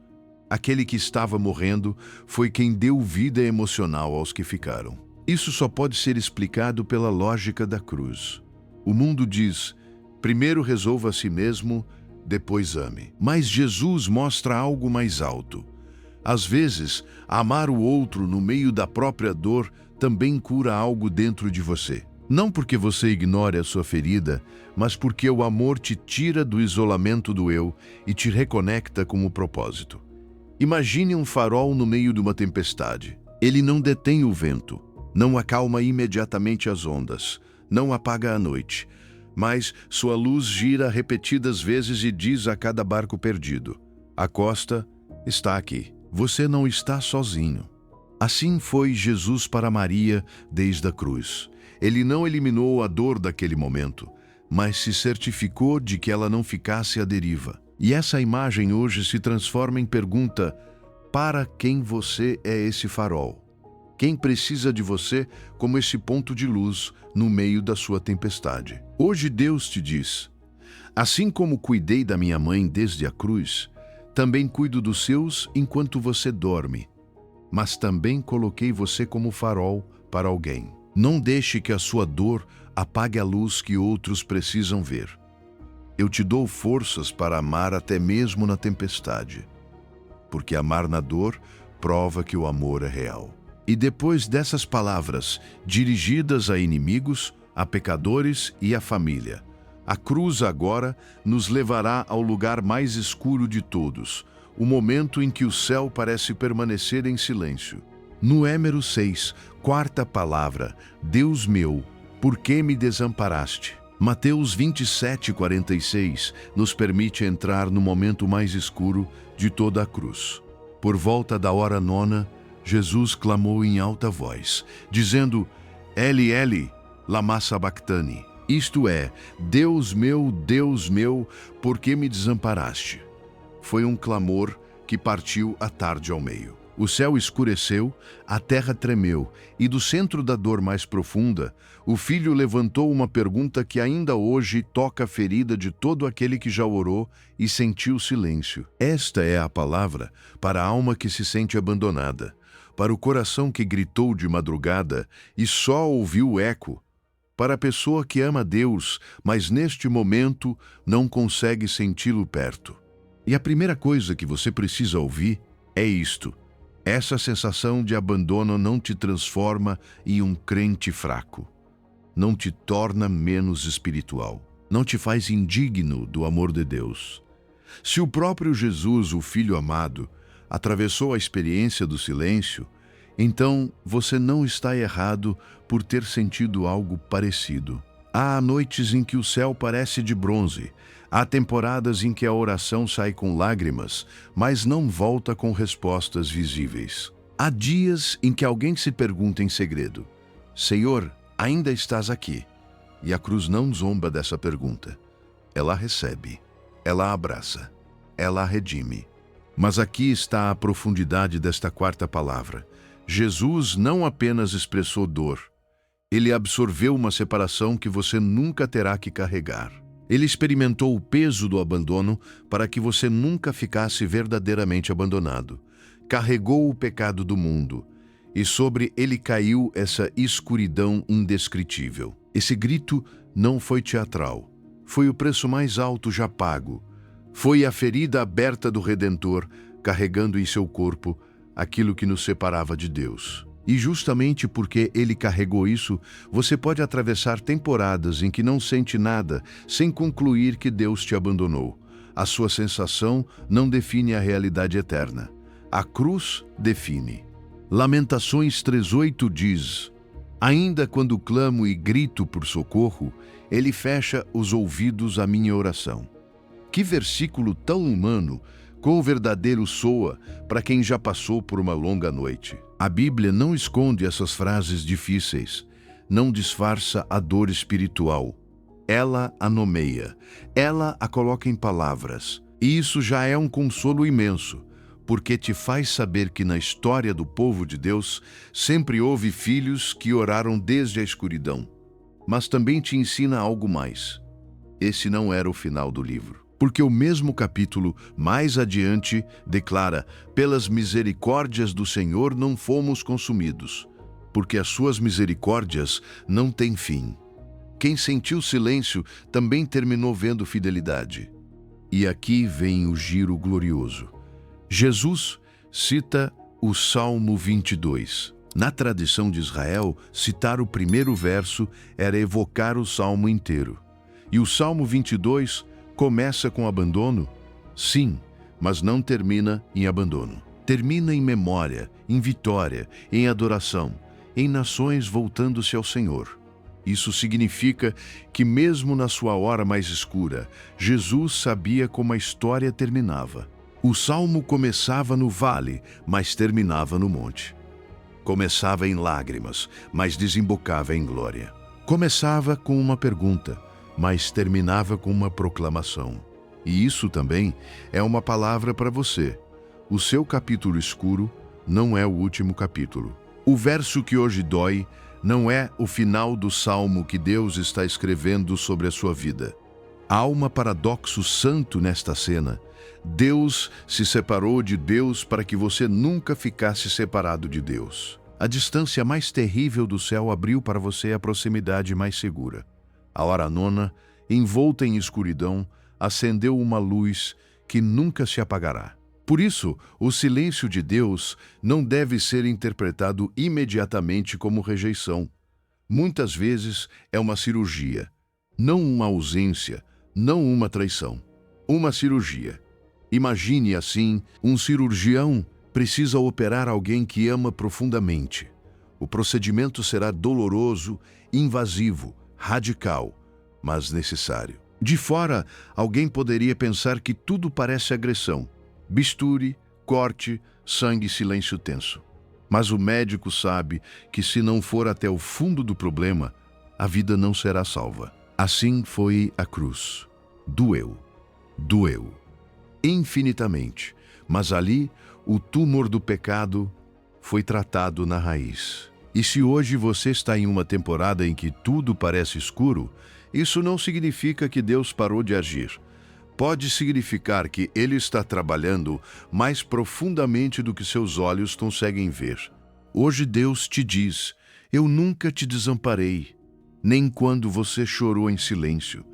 Aquele que estava morrendo foi quem deu vida emocional aos que ficaram. Isso só pode ser explicado pela lógica da cruz. O mundo diz, primeiro resolva a si mesmo, depois ame. Mas Jesus mostra algo mais alto. Às vezes, amar o outro no meio da própria dor também cura algo dentro de você. Não porque você ignore a sua ferida, mas porque o amor te tira do isolamento do eu e te reconecta com o propósito. Imagine um farol no meio de uma tempestade. Ele não detém o vento, não acalma imediatamente as ondas, não apaga a noite, mas sua luz gira repetidas vezes e diz a cada barco perdido: a costa está aqui. Você não está sozinho. Assim foi Jesus para Maria desde a cruz. Ele não eliminou a dor daquele momento, mas se certificou de que ela não ficasse à deriva. E essa imagem hoje se transforma em pergunta: para quem você é esse farol? Quem precisa de você como esse ponto de luz no meio da sua tempestade? Hoje Deus te diz: assim como cuidei da minha mãe desde a cruz, também cuido dos seus enquanto você dorme. Mas também coloquei você como farol para alguém. Não deixe que a sua dor apague a luz que outros precisam ver. Eu te dou forças para amar até mesmo na tempestade, porque amar na dor prova que o amor é real. E depois dessas palavras, dirigidas a inimigos, a pecadores e à família, a cruz agora nos levará ao lugar mais escuro de todos, o momento em que o céu parece permanecer em silêncio. No Número 6, quarta palavra: Deus meu, por que me desamparaste? Mateus 27:46 nos permite entrar no momento mais escuro de toda a cruz. Por volta da hora nona, Jesus clamou em alta voz, dizendo: Eli, Eli, lama sabachthani. Isto é: Deus meu, por que me desamparaste? Foi um clamor que partiu a tarde ao meio. O céu escureceu, a terra tremeu, e do centro da dor mais profunda, o Filho levantou uma pergunta que ainda hoje toca a ferida de todo aquele que já orou e sentiu silêncio. Esta é a palavra para a alma que se sente abandonada, para o coração que gritou de madrugada e só ouviu o eco, para a pessoa que ama Deus, mas neste momento não consegue senti-lo perto. E a primeira coisa que você precisa ouvir é isto: essa sensação de abandono não te transforma em um crente fraco, não te torna menos espiritual, não te faz indigno do amor de Deus. Se o próprio Jesus, o Filho amado, atravessou a experiência do silêncio, então você não está errado por ter sentido algo parecido. Há noites em que o céu parece de bronze, há temporadas em que a oração sai com lágrimas, mas não volta com respostas visíveis. Há dias em que alguém se pergunta em segredo: Senhor, ainda estás aqui? E a cruz não zomba dessa pergunta. Ela recebe, ela abraça, ela redime. Mas aqui está a profundidade desta quarta palavra. Jesus não apenas expressou dor, ele absorveu uma separação que você nunca terá que carregar. Ele experimentou o peso do abandono para que você nunca ficasse verdadeiramente abandonado. Carregou o pecado do mundo, e sobre ele caiu essa escuridão indescritível. Esse grito não foi teatral, foi o preço mais alto já pago. Foi a ferida aberta do Redentor, carregando em seu corpo aquilo que nos separava de Deus. E justamente porque ele carregou isso, você pode atravessar temporadas em que não sente nada sem concluir que Deus te abandonou. A sua sensação não define a realidade eterna. A cruz define. Lamentações 3:8 diz: ainda quando clamo e grito por socorro, ele fecha os ouvidos à minha oração. Que versículo tão humano! Quão verdadeiro soa para quem já passou por uma longa noite. A Bíblia não esconde essas frases difíceis, não disfarça a dor espiritual. Ela a nomeia, ela a coloca em palavras. E isso já é um consolo imenso, porque te faz saber que na história do povo de Deus sempre houve filhos que oraram desde a escuridão. Mas também te ensina algo mais. Esse não era o final do livro. Porque o mesmo capítulo, mais adiante, declara: pelas misericórdias do Senhor não fomos consumidos, porque as suas misericórdias não têm fim. Quem sentiu silêncio também terminou vendo fidelidade. E aqui vem o giro glorioso. Jesus cita o Salmo 22. Na tradição de Israel, citar o primeiro verso era evocar o salmo inteiro. E o Salmo 22 começa com abandono? Sim, mas não termina em abandono. Termina em memória, em vitória, em adoração, em nações voltando-se ao Senhor. Isso significa que mesmo na sua hora mais escura, Jesus sabia como a história terminava. O salmo começava no vale, mas terminava no monte. Começava em lágrimas, mas desembocava em glória. Começava com uma pergunta, mas terminava com uma proclamação. E isso também é uma palavra para você. O seu capítulo escuro não é o último capítulo. O verso que hoje dói não é o final do salmo que Deus está escrevendo sobre a sua vida. Há um paradoxo santo nesta cena. Deus se separou de Deus para que você nunca ficasse separado de Deus. A distância mais terrível do céu abriu para você a proximidade mais segura. A hora nona, envolta em escuridão, acendeu uma luz que nunca se apagará. Por isso, o silêncio de Deus não deve ser interpretado imediatamente como rejeição. Muitas vezes é uma cirurgia, não uma ausência, não uma traição. Uma cirurgia. Imagine assim, um cirurgião precisa operar alguém que ama profundamente. O procedimento será doloroso, invasivo, radical, mas necessário. De fora, alguém poderia pensar que tudo parece agressão. Bisturi, corte, sangue e silêncio tenso. Mas o médico sabe que se não for até o fundo do problema, a vida não será salva. Assim foi a cruz. Doeu. Doeu. Infinitamente. Mas ali, o tumor do pecado foi tratado na raiz. E se hoje você está em uma temporada em que tudo parece escuro, isso não significa que Deus parou de agir. Pode significar que Ele está trabalhando mais profundamente do que seus olhos conseguem ver. Hoje Deus te diz: eu nunca te desamparei, nem quando você chorou em silêncio,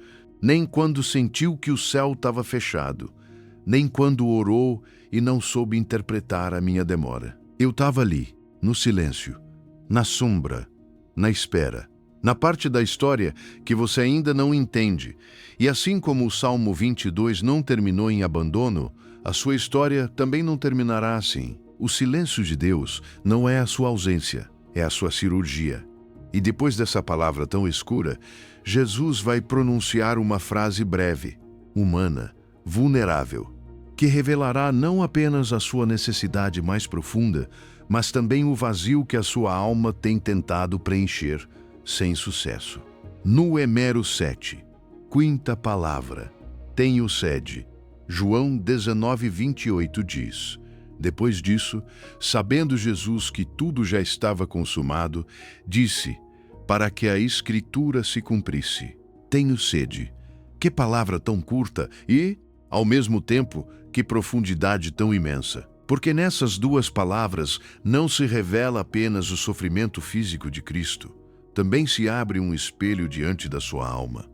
nem quando sentiu que o céu estava fechado, nem quando orou e não soube interpretar a minha demora. Eu estava ali, no silêncio, na sombra, na espera, na parte da história que você ainda não entende. E assim como o Salmo 22 não terminou em abandono, a sua história também não terminará assim. O silêncio de Deus não é a sua ausência, é a sua cirurgia. E depois dessa palavra tão escura, Jesus vai pronunciar uma frase breve, humana, vulnerável, que revelará não apenas a sua necessidade mais profunda, mas também o vazio que a sua alma tem tentado preencher, sem sucesso. No Emero 7, quinta palavra, tenho sede. João 19:28 diz: depois disso, sabendo Jesus que tudo já estava consumado, disse, para que a Escritura se cumprisse: tenho sede. Que palavra tão curta e, ao mesmo tempo, que profundidade tão imensa. Porque nessas duas palavras não se revela apenas o sofrimento físico de Cristo, também se abre um espelho diante da sua alma.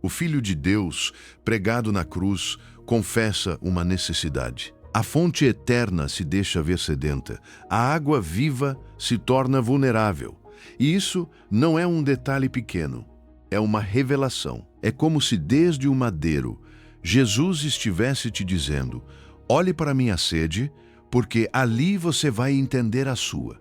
O Filho de Deus, pregado na cruz, confessa uma necessidade. A fonte eterna se deixa ver sedenta, a água viva se torna vulnerável. E isso não é um detalhe pequeno, é uma revelação. É como se desde o madeiro, Jesus estivesse te dizendo: olhe para minha sede, porque ali você vai entender a sua.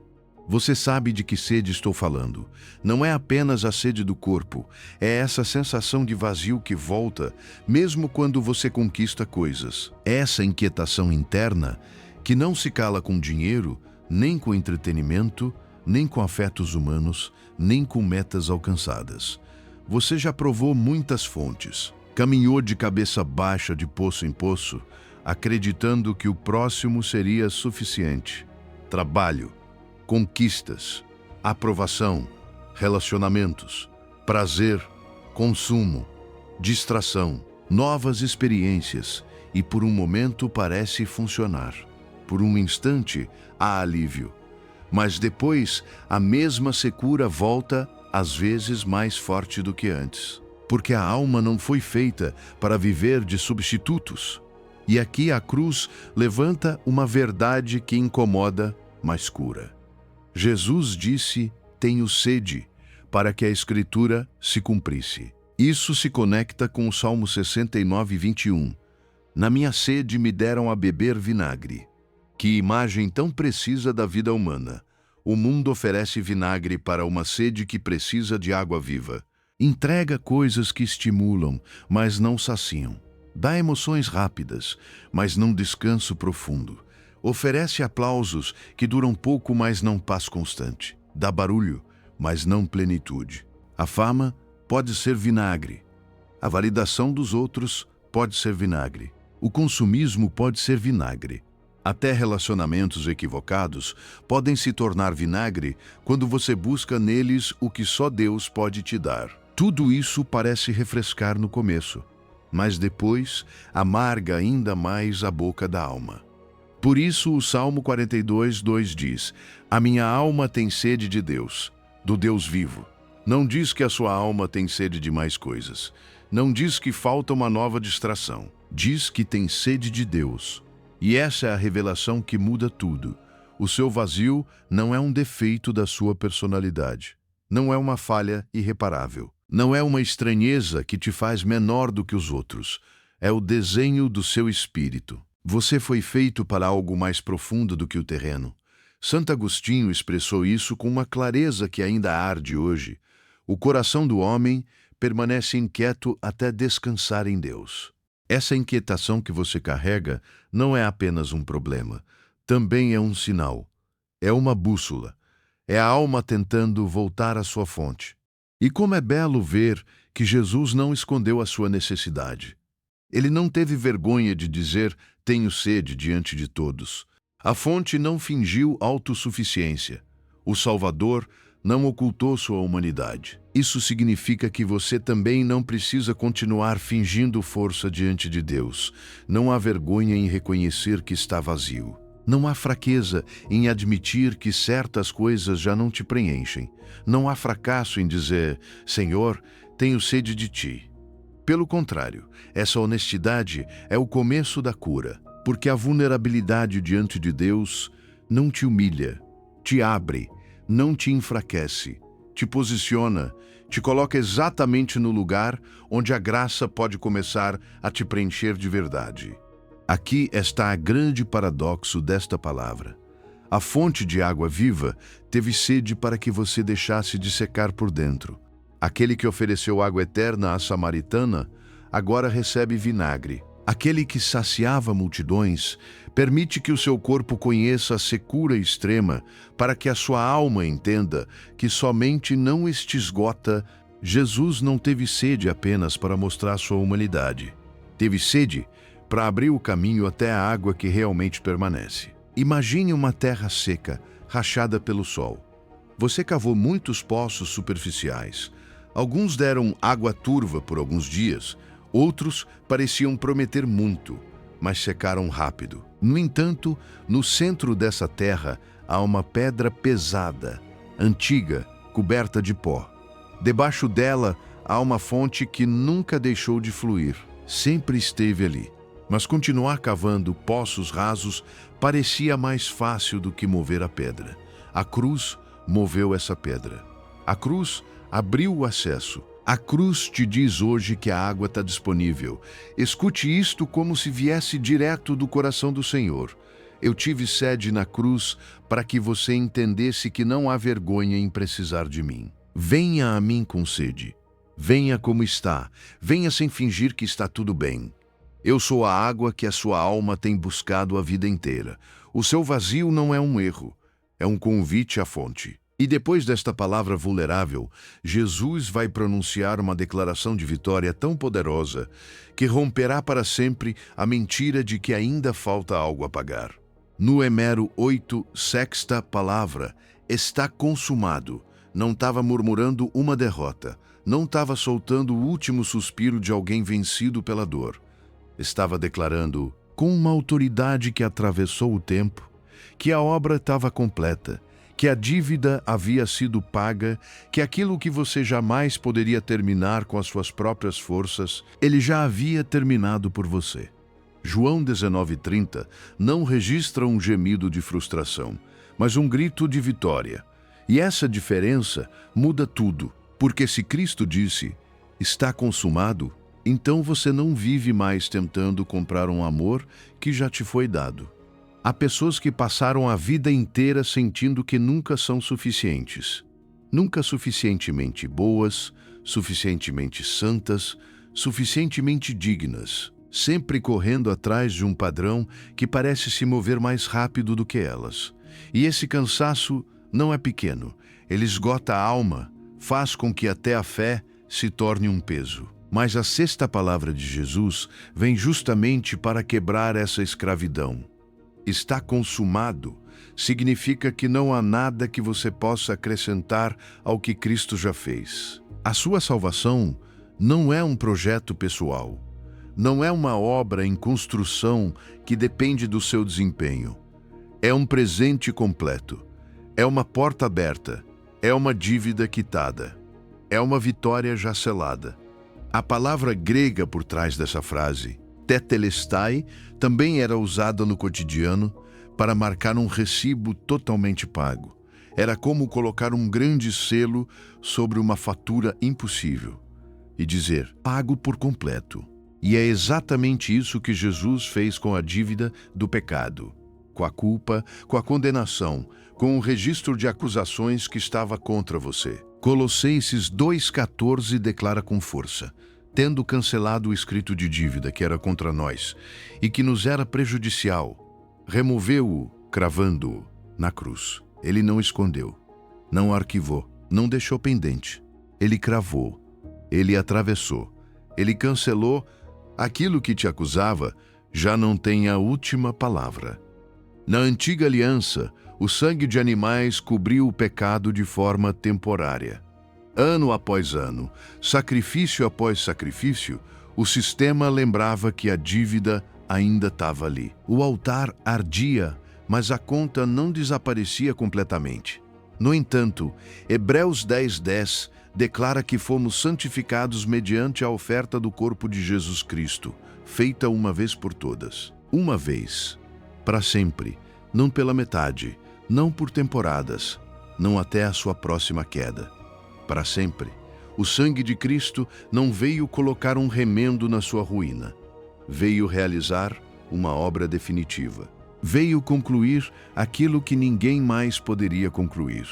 Você sabe de que sede estou falando. Não é apenas a sede do corpo, é essa sensação de vazio que volta, mesmo quando você conquista coisas. Essa inquietação interna que não se cala com dinheiro, nem com entretenimento, nem com afetos humanos, nem com metas alcançadas. Você já provou muitas fontes, caminhou de cabeça baixa de poço em poço, acreditando que o próximo seria suficiente. Trabalho, conquistas, aprovação, relacionamentos, prazer, consumo, distração, novas experiências, e por um momento parece funcionar. Por um instante há alívio, mas depois a mesma secura volta, às vezes mais forte do que antes. Porque a alma não foi feita para viver de substitutos. E aqui a cruz levanta uma verdade que incomoda, mas cura. Jesus disse: "Tenho sede", para que a Escritura se cumprisse. Isso se conecta com o Salmo 69, 21. Na minha sede me deram a beber vinagre. Que imagem tão precisa da vida humana. O mundo oferece vinagre para uma sede que precisa de água viva. Entrega coisas que estimulam, mas não saciam. Dá emoções rápidas, mas não descanso profundo. Oferece aplausos que duram pouco, mas não paz constante. Dá barulho, mas não plenitude. A fama pode ser vinagre. A validação dos outros pode ser vinagre. O consumismo pode ser vinagre. Até relacionamentos equivocados podem se tornar vinagre quando você busca neles o que só Deus pode te dar. Tudo isso parece refrescar no começo, mas depois amarga ainda mais a boca da alma. Por isso o Salmo 42, 2 diz: "A minha alma tem sede de Deus, do Deus vivo." Não diz que a sua alma tem sede de mais coisas. Não diz que falta uma nova distração. Diz que tem sede de Deus. E essa é a revelação que muda tudo. O seu vazio não é um defeito da sua personalidade. Não é uma falha irreparável. Não é uma estranheza que te faz menor do que os outros. É o desenho do seu espírito. Você foi feito para algo mais profundo do que o terreno. Santo Agostinho expressou isso com uma clareza que ainda arde hoje. O coração do homem permanece inquieto até descansar em Deus. Essa inquietação que você carrega não é apenas um problema, também é um sinal. É uma bússola. É a alma tentando voltar à sua fonte. E como é belo ver que Jesus não escondeu a sua necessidade. Ele não teve vergonha de dizer: "Tenho sede", diante de todos. A fonte não fingiu autossuficiência. O Salvador não ocultou sua humanidade. Isso significa que você também não precisa continuar fingindo força diante de Deus. Não há vergonha em reconhecer que está vazio. Não há fraqueza em admitir que certas coisas já não te preenchem. Não há fracasso em dizer: "Senhor, tenho sede de ti." Pelo contrário, essa honestidade é o começo da cura, porque a vulnerabilidade diante de Deus não te humilha, te abre, não te enfraquece, te posiciona, te coloca exatamente no lugar onde a graça pode começar a te preencher de verdade. Aqui está a grande paradoxo desta palavra. A fonte de água viva teve sede para que você deixasse de secar por dentro. Aquele que ofereceu água eterna à samaritana agora recebe vinagre. Aquele que saciava multidões permite que o seu corpo conheça a secura extrema para que a sua alma entenda que somente não este esgota. Jesus não teve sede apenas para mostrar sua humanidade. Teve sede para abrir o caminho até a água que realmente permanece. Imagine uma terra seca, rachada pelo sol. Você cavou muitos poços superficiais. Alguns deram água turva por alguns dias, outros pareciam prometer muito, mas secaram rápido. No entanto, no centro dessa terra há uma pedra pesada, antiga, coberta de pó. Debaixo dela há uma fonte que nunca deixou de fluir, sempre esteve ali. Mas continuar cavando poços rasos parecia mais fácil do que mover a pedra. A cruz moveu essa pedra. A cruz abriu o acesso. A cruz te diz hoje que a água está disponível. Escute isto como se viesse direto do coração do Senhor. Eu tive sede na cruz para que você entendesse que não há vergonha em precisar de mim. Venha a mim com sede. Venha como está. Venha sem fingir que está tudo bem. Eu sou a água que a sua alma tem buscado a vida inteira. O seu vazio não é um erro, é um convite à fonte. E depois desta palavra vulnerável, Jesus vai pronunciar uma declaração de vitória tão poderosa que romperá para sempre a mentira de que ainda falta algo a pagar. No Homero 8, sexta palavra, está consumado. Não estava murmurando uma derrota, não estava soltando o último suspiro de alguém vencido pela dor. Estava declarando, com uma autoridade que atravessou o tempo, que a obra estava completa, que a dívida havia sido paga, que aquilo que você jamais poderia terminar com as suas próprias forças, ele já havia terminado por você. João 19:30 não registra um gemido de frustração, mas um grito de vitória. E essa diferença muda tudo, porque se Cristo disse, está consumado, então você não vive mais tentando comprar um amor que já te foi dado. Há pessoas que passaram a vida inteira sentindo que nunca são suficientes. Nunca suficientemente boas, suficientemente santas, suficientemente dignas, sempre correndo atrás de um padrão que parece se mover mais rápido do que elas. E esse cansaço não é pequeno, ele esgota a alma, faz com que até a fé se torne um peso. Mas a sexta palavra de Jesus vem justamente para quebrar essa escravidão. Está consumado significa que não há nada que você possa acrescentar ao que Cristo já fez. A sua salvação não é um projeto pessoal, não é uma obra em construção que depende do seu desempenho. É um presente completo, é uma porta aberta, é uma dívida quitada, é uma vitória já selada. A palavra grega por trás dessa frase, tetelestai, também era usada no cotidiano para marcar um recibo totalmente pago. Era como colocar um grande selo sobre uma fatura impossível e dizer, pago por completo. E é exatamente isso que Jesus fez com a dívida do pecado, com a culpa, com a condenação, com o registro de acusações que estava contra você. Colossenses 2,14 declara com força, tendo cancelado o escrito de dívida que era contra nós e que nos era prejudicial, removeu-o, cravando-o na cruz. Ele não escondeu, não arquivou, não deixou pendente. Ele cravou, ele atravessou, ele cancelou. Aquilo que te acusava já não tem a última palavra. Na antiga aliança, o sangue de animais cobriu o pecado de forma temporária. Ano após ano, sacrifício após sacrifício, o sistema lembrava que a dívida ainda estava ali. O altar ardia, mas a conta não desaparecia completamente. No entanto, Hebreus 10:10 declara que fomos santificados mediante a oferta do corpo de Jesus Cristo, feita uma vez por todas. Uma vez, para sempre, não pela metade, não por temporadas, não até a sua próxima queda. Para sempre, o sangue de Cristo não veio colocar um remendo na sua ruína. Veio realizar uma obra definitiva. Veio concluir aquilo que ninguém mais poderia concluir.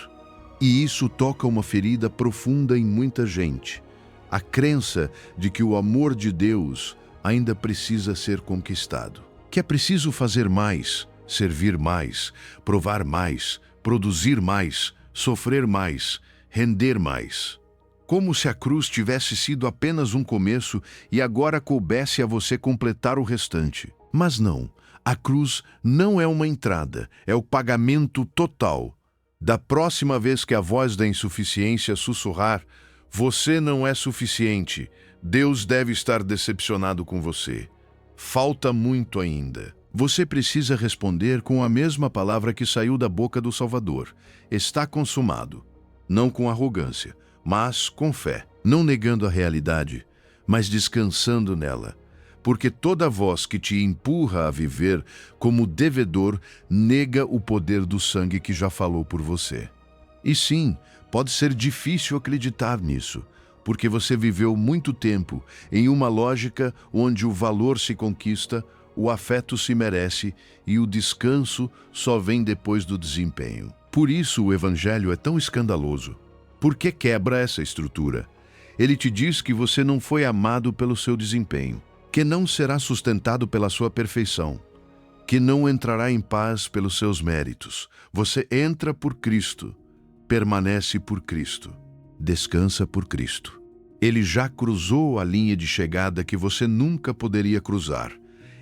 E isso toca uma ferida profunda em muita gente. A crença de que o amor de Deus ainda precisa ser conquistado. Que é preciso fazer mais, servir mais, provar mais, produzir mais, sofrer mais, render mais. Como se a cruz tivesse sido apenas um começo e agora coubesse a você completar o restante. Mas não, a cruz não é uma entrada, é o pagamento total. Da próxima vez que a voz da insuficiência sussurrar, você não é suficiente, Deus deve estar decepcionado com você. Falta muito ainda. Você precisa responder com a mesma palavra que saiu da boca do Salvador. Está consumado. Não com arrogância, mas com fé. Não negando a realidade, mas descansando nela. Porque toda voz que te empurra a viver como devedor nega o poder do sangue que já falou por você. E sim, pode ser difícil acreditar nisso, porque você viveu muito tempo em uma lógica onde o valor se conquista, o afeto se merece e o descanso só vem depois do desempenho. Por isso o Evangelho é tão escandaloso. Porque quebra essa estrutura. Ele te diz que você não foi amado pelo seu desempenho, que não será sustentado pela sua perfeição, que não entrará em paz pelos seus méritos. Você entra por Cristo, permanece por Cristo, descansa por Cristo. Ele já cruzou a linha de chegada que você nunca poderia cruzar.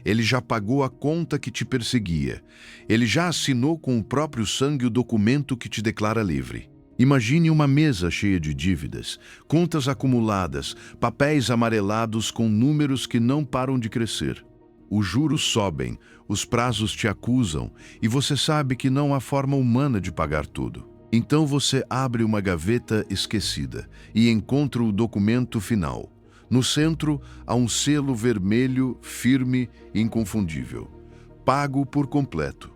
Ele já pagou a conta que te perseguia. Ele já assinou com o próprio sangue o documento que te declara livre. Imagine uma mesa cheia de dívidas, contas acumuladas, papéis amarelados com números que não param de crescer. Os juros sobem, os prazos te acusam e você sabe que não há forma humana de pagar tudo. Então você abre uma gaveta esquecida e encontra o documento final. No centro há um selo vermelho, firme e inconfundível. Pago por completo.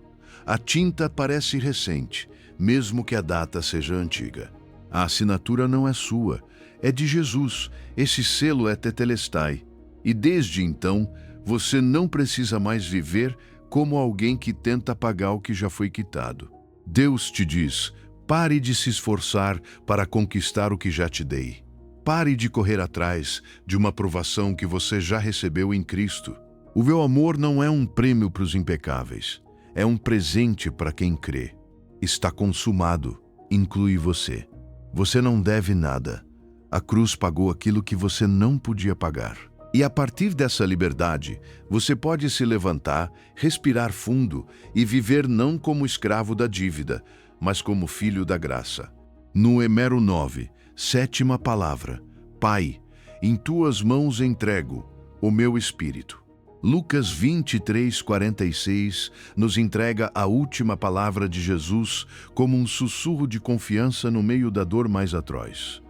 A tinta parece recente, mesmo que a data seja antiga. A assinatura não é sua, é de Jesus. Esse selo é tetelestai. E desde então, você não precisa mais viver como alguém que tenta pagar o que já foi quitado. Deus te diz: pare de se esforçar para conquistar o que já te dei. Pare de correr atrás de uma aprovação que você já recebeu em Cristo. O meu amor não é um prêmio para os impecáveis, é um presente para quem crê. Está consumado, inclui você. Você não deve nada. A cruz pagou aquilo que você não podia pagar. E a partir dessa liberdade, você pode se levantar, respirar fundo e viver não como escravo da dívida, mas como filho da graça. No Hemero 9, 7ª palavra: Pai, em tuas mãos entrego o meu espírito. Lucas 23:46 nos entrega a última palavra de Jesus como um sussurro de confiança no meio da dor mais atroz.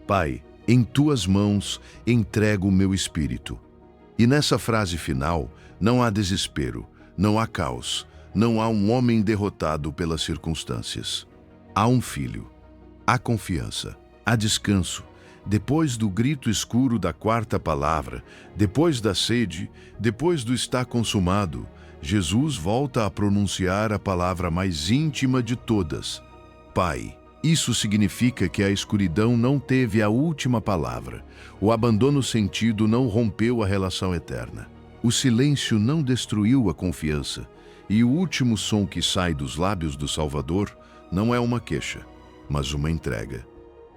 Pai, em tuas mãos entrego o meu espírito. E nessa frase final, não há desespero, não há caos, não há um homem derrotado pelas circunstâncias. Há um filho, há confiança, há descanso. Depois do grito escuro da 4ª palavra, depois da sede, depois do está consumado, Jesus volta a pronunciar a palavra mais íntima de todas: Pai. Isso significa que a escuridão não teve a última palavra. O abandono sentido não rompeu a relação eterna. O silêncio não destruiu a confiança. E o último som que sai dos lábios do Salvador não é uma queixa, mas uma entrega.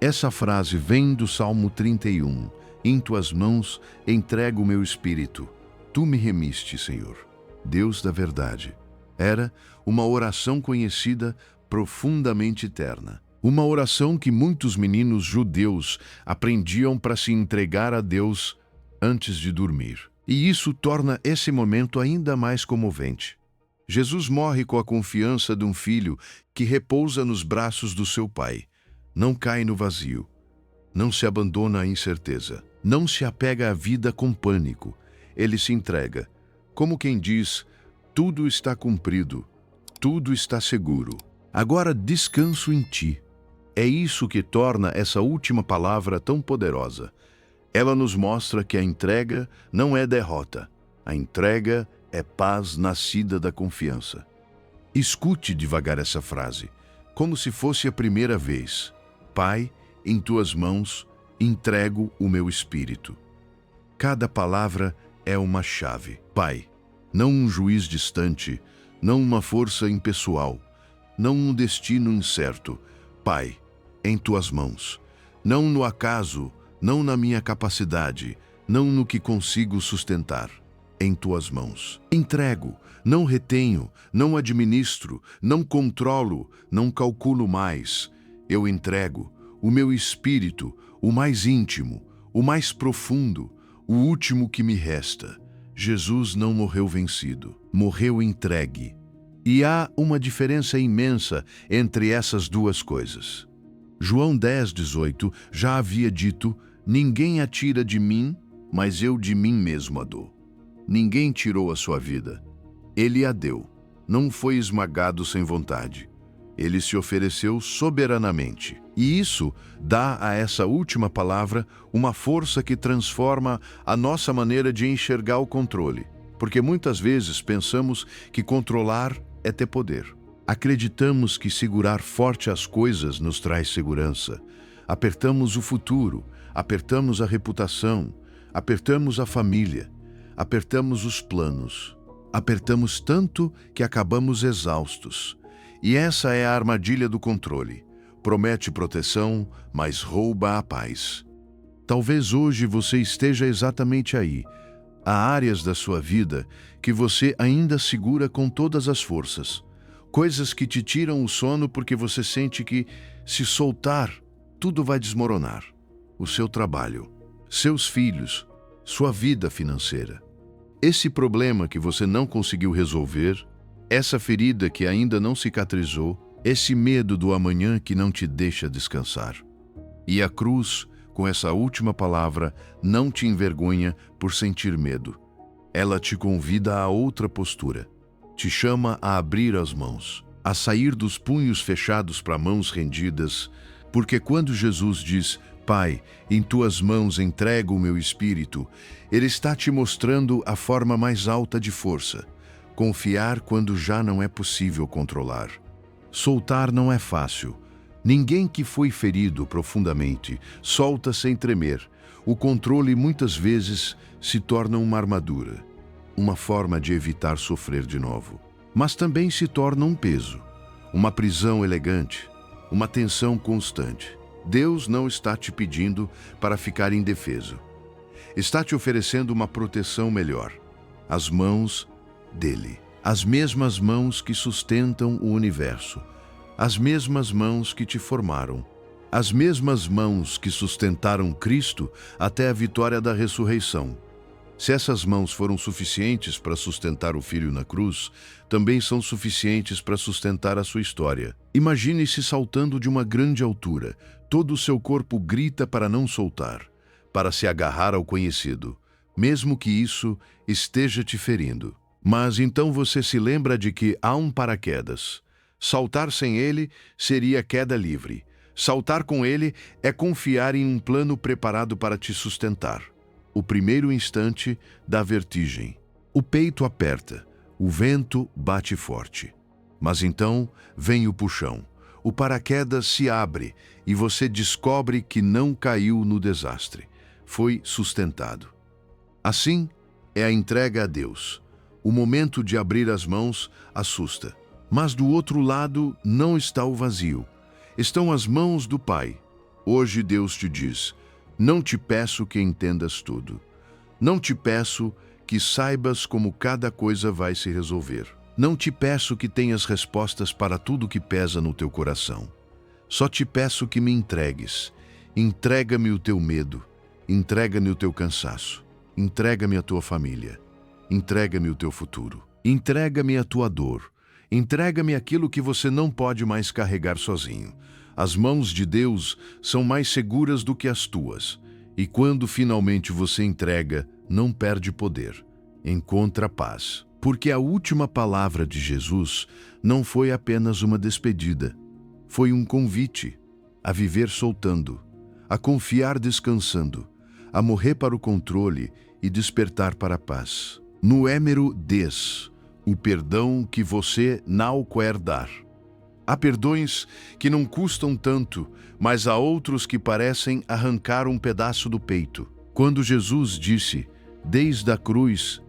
Essa frase vem do Salmo 31. Em tuas mãos entrego o meu espírito. Tu me remiste, Senhor, Deus da verdade. Era uma oração conhecida, profundamente eterna. Uma oração que muitos meninos judeus aprendiam para se entregar a Deus antes de dormir. E isso torna esse momento ainda mais comovente. Jesus morre com a confiança de um filho que repousa nos braços do seu pai. Não cai no vazio. Não se abandona à incerteza. Não se apega à vida com pânico. Ele se entrega. Como quem diz: tudo está cumprido, tudo está seguro. Agora descanso em ti. É isso que torna essa última palavra tão poderosa. Ela nos mostra que a entrega não é derrota. A entrega é paz nascida da confiança. Escute devagar essa frase, como se fosse a primeira vez. Pai, em tuas mãos entrego o meu espírito. Cada palavra é uma chave. Pai, não um juiz distante, não uma força impessoal, não um destino incerto. Pai, em tuas mãos, não no acaso, não na minha capacidade, não no que consigo sustentar. Em tuas mãos. Entrego, não retenho, não administro, não controlo, não calculo mais. Eu entrego o meu espírito, o mais íntimo, o mais profundo, o último que me resta. Jesus não morreu vencido, morreu entregue. E há uma diferença imensa entre essas duas coisas. João 10:18 já havia dito: ninguém a tira de mim, mas eu de mim mesmo a dou. Ninguém tirou a sua vida. Ele a deu. Não foi esmagado sem vontade. Ele se ofereceu soberanamente. E isso dá a essa última palavra uma força que transforma a nossa maneira de enxergar o controle. Porque muitas vezes pensamos que controlar é ter poder. Acreditamos que segurar forte as coisas nos traz segurança. Apertamos o futuro, apertamos a reputação, apertamos a família, apertamos os planos. Apertamos tanto que acabamos exaustos. E essa é a armadilha do controle. Promete proteção, mas rouba a paz. Talvez hoje você esteja exatamente aí. Há áreas da sua vida que você ainda segura com todas as forças. Coisas que te tiram o sono porque você sente que, se soltar, tudo vai desmoronar. O seu trabalho, seus filhos, sua vida financeira. Esse problema que você não conseguiu resolver, essa ferida que ainda não cicatrizou, esse medo do amanhã que não te deixa descansar. E a cruz, com essa última palavra, não te envergonha por sentir medo. Ela te convida a outra postura. te chama a abrir as mãos, a sair dos punhos fechados para mãos rendidas, porque quando Jesus diz: Pai, em tuas mãos entrego o meu espírito, Ele está te mostrando a forma mais alta de força. Confiar quando já não é possível controlar. Soltar não é fácil. Ninguém que foi ferido profundamente solta sem tremer. O controle muitas vezes se torna uma armadura, uma forma de evitar sofrer de novo. Mas também se torna um peso, uma prisão elegante, uma tensão constante. Deus não está te pedindo para ficar indefeso. Está te oferecendo uma proteção melhor. As mãos dele. As mesmas mãos que sustentam o universo. As mesmas mãos que te formaram. As mesmas mãos que sustentaram Cristo até a vitória da ressurreição. Se essas mãos foram suficientes para sustentar o Filho na cruz, também são suficientes para sustentar a sua história. Imagine-se saltando de uma grande altura. Todo o seu corpo grita para não soltar, para se agarrar ao conhecido, mesmo que isso esteja te ferindo. Mas então você se lembra de que há um paraquedas. Saltar sem ele seria queda livre. Saltar com ele é confiar em um plano preparado para te sustentar. O primeiro instante da vertigem. O peito aperta, o vento bate forte. Mas então vem o puxão. O paraquedas se abre e você descobre que não caiu no desastre. Foi sustentado. Assim é a entrega a Deus. O momento de abrir as mãos assusta. Mas do outro lado não está o vazio. Estão as mãos do Pai. Hoje Deus te diz: não te peço que entendas tudo. Não te peço que saibas como cada coisa vai se resolver. Não te peço que tenhas respostas para tudo que pesa no teu coração. Só te peço que me entregues. Entrega-me o teu medo. Entrega-me o teu cansaço. Entrega-me a tua família. Entrega-me o teu futuro. Entrega-me a tua dor. Entrega-me aquilo que você não pode mais carregar sozinho. As mãos de Deus são mais seguras do que as tuas. E quando finalmente você entrega, não perde poder. Encontra paz. Porque a última palavra de Jesus não foi apenas uma despedida. Foi um convite a viver soltando, a confiar descansando, a morrer para o controle e despertar para a paz. Número 10. O perdão que você não quer dar. Há perdões que não custam tanto, mas há outros que parecem arrancar um pedaço do peito. Quando Jesus disse, desde a cruz,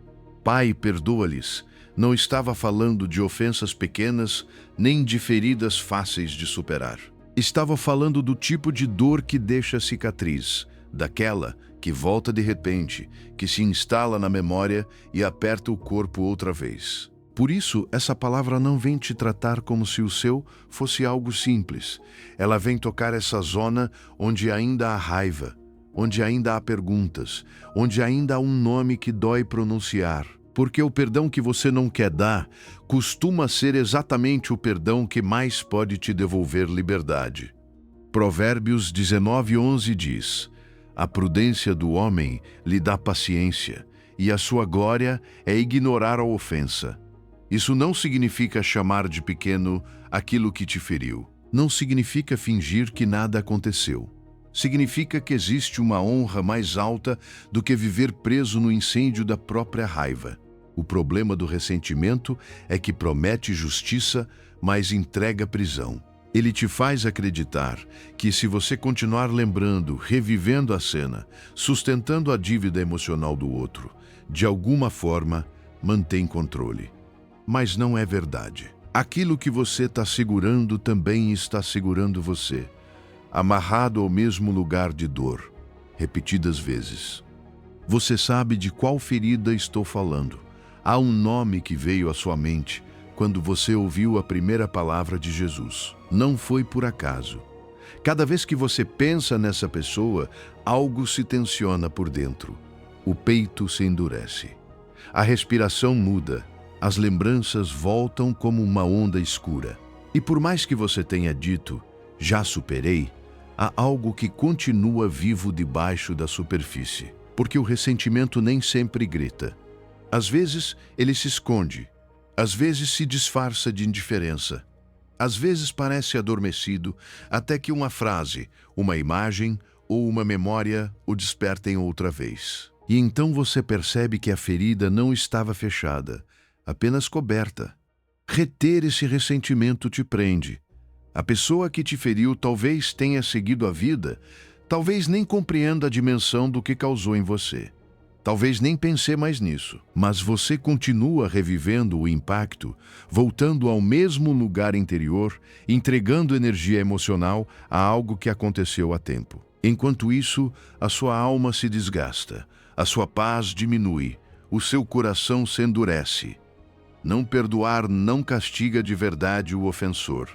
Pai, perdoa-lhes, não estava falando de ofensas pequenas, nem de feridas fáceis de superar. Estava falando do tipo de dor que deixa cicatriz, daquela que volta de repente, que se instala na memória e aperta o corpo outra vez. Por isso, essa palavra não vem te tratar como se o seu fosse algo simples. Ela vem tocar essa zona onde ainda há raiva, onde ainda há perguntas, onde ainda há um nome que dói pronunciar. Porque o perdão que você não quer dar costuma ser exatamente o perdão que mais pode te devolver liberdade. Provérbios 19:11 diz: a prudência do homem lhe dá paciência, e a sua glória é ignorar a ofensa. Isso não significa chamar de pequeno aquilo que te feriu. Não significa fingir que nada aconteceu. Significa que existe uma honra mais alta do que viver preso no incêndio da própria raiva. O problema do ressentimento é que promete justiça, mas entrega prisão. Ele te faz acreditar que se você continuar lembrando, revivendo a cena, sustentando a dívida emocional do outro, de alguma forma, mantém controle. Mas não é verdade. Aquilo que você está segurando também está segurando você, amarrado ao mesmo lugar de dor, repetidas vezes. Você sabe de qual ferida estou falando. Há um nome que veio à sua mente quando você ouviu a primeira palavra de Jesus. Não foi por acaso. Cada vez que você pensa nessa pessoa, algo se tensiona por dentro. O peito se endurece. A respiração muda. As lembranças voltam como uma onda escura. E por mais que você tenha dito, já superei, há algo que continua vivo debaixo da superfície. Porque o ressentimento nem sempre grita. Às vezes, ele se esconde. Às vezes se disfarça de indiferença. Às vezes parece adormecido, até que uma frase, uma imagem ou uma memória o despertem outra vez. E então você percebe que a ferida não estava fechada, apenas coberta. Reter esse ressentimento te prende. A pessoa que te feriu talvez tenha seguido a vida, talvez nem compreenda a dimensão do que causou em você. Talvez nem pense mais nisso, mas você continua revivendo o impacto, voltando ao mesmo lugar interior, entregando energia emocional a algo que aconteceu há tempo. Enquanto isso, a sua alma se desgasta, a sua paz diminui, o seu coração se endurece. Não perdoar não castiga de verdade o ofensor.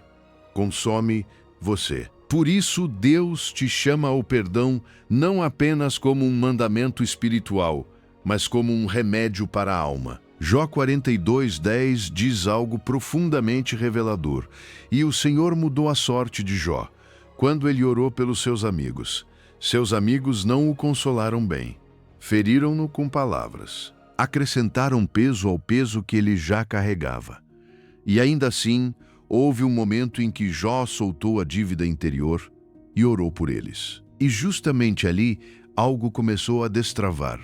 Consome você. Por isso, Deus te chama ao perdão não apenas como um mandamento espiritual, mas como um remédio para a alma. Jó 42:10 diz algo profundamente revelador. E o Senhor mudou a sorte de Jó, quando ele orou pelos seus amigos. Seus amigos não o consolaram bem. Feriram-no com palavras. Acrescentaram peso ao peso que ele já carregava. E ainda assim, houve um momento em que Jó soltou a dívida interior e orou por eles. E justamente ali, algo começou a destravar.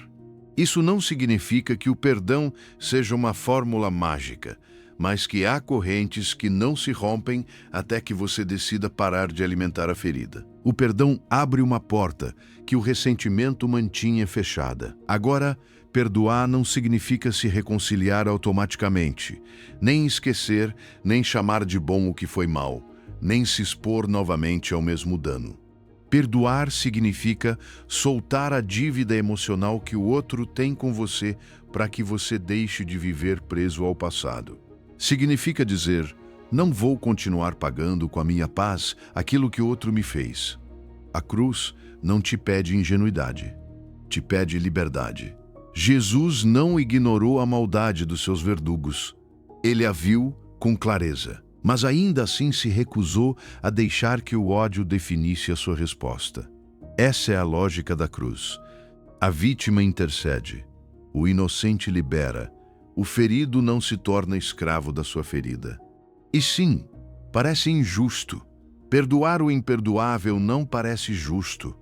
Isso não significa que o perdão seja uma fórmula mágica, mas que há correntes que não se rompem até que você decida parar de alimentar a ferida. O perdão abre uma porta que o ressentimento mantinha fechada. Agora, perdoar não significa se reconciliar automaticamente, nem esquecer, nem chamar de bom o que foi mal, nem se expor novamente ao mesmo dano. Perdoar significa soltar a dívida emocional que o outro tem com você para que você deixe de viver preso ao passado. Significa dizer, não vou continuar pagando com a minha paz aquilo que o outro me fez. A cruz não te pede ingenuidade, te pede liberdade. Jesus não ignorou a maldade dos seus verdugos. Ele a viu com clareza, mas ainda assim se recusou a deixar que o ódio definisse a sua resposta. Essa é a lógica da cruz. A vítima intercede, o inocente libera, o ferido não se torna escravo da sua ferida. E sim, parece injusto. Perdoar o imperdoável não parece justo,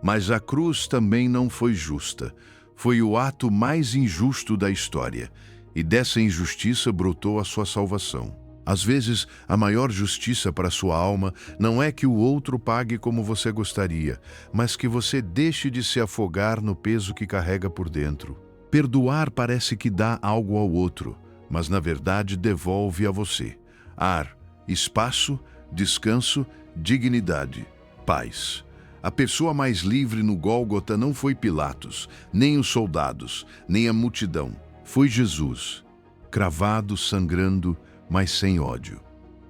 mas a cruz também não foi justa. Foi o ato mais injusto da história, e dessa injustiça brotou a sua salvação. Às vezes, a maior justiça para a sua alma não é que o outro pague como você gostaria, mas que você deixe de se afogar no peso que carrega por dentro. Perdoar parece que dá algo ao outro, mas na verdade devolve a você ar, espaço, descanso, dignidade, paz. A pessoa mais livre no Gólgota não foi Pilatos, nem os soldados, nem a multidão. Foi Jesus, cravado, sangrando, mas sem ódio.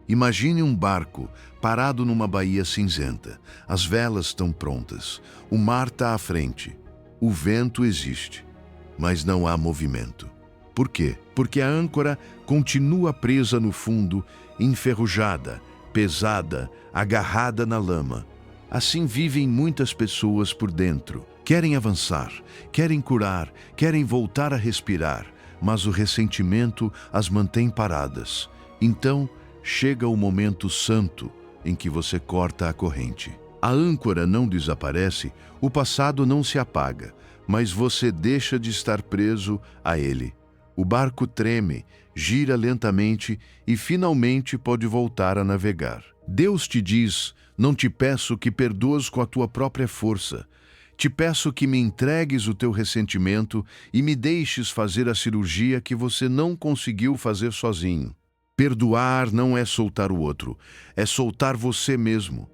Imagine um barco parado numa baía cinzenta. As velas estão prontas, o mar está à frente, o vento existe, mas não há movimento. Por quê? Porque a âncora continua presa no fundo, enferrujada, pesada, agarrada na lama. Assim vivem muitas pessoas por dentro. Querem avançar, querem curar, querem voltar a respirar, mas o ressentimento as mantém paradas. Então, chega o momento santo em que você corta a corrente. A âncora não desaparece, o passado não se apaga, mas você deixa de estar preso a ele. O barco treme, gira lentamente e finalmente pode voltar a navegar. Deus te diz: não te peço que perdoes com a tua própria força. Te peço que me entregues o teu ressentimento e me deixes fazer a cirurgia que você não conseguiu fazer sozinho. Perdoar não é soltar o outro, é soltar você mesmo.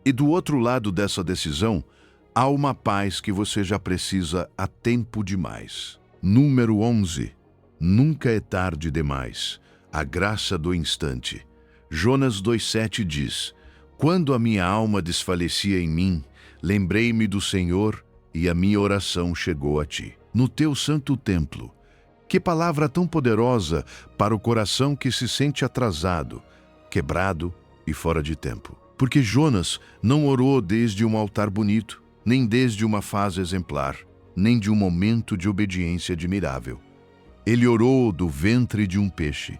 E do outro lado dessa decisão, há uma paz que você já precisa há tempo demais. Número 11. Nunca é tarde demais. A graça do instante. Jonas 2,7 diz: quando a minha alma desfalecia em mim, lembrei-me do Senhor e a minha oração chegou a ti. No teu santo templo. Que palavra tão poderosa para o coração que se sente atrasado, quebrado e fora de tempo. Porque Jonas não orou desde um altar bonito, nem desde uma fase exemplar, nem de um momento de obediência admirável. Ele orou do ventre de um peixe,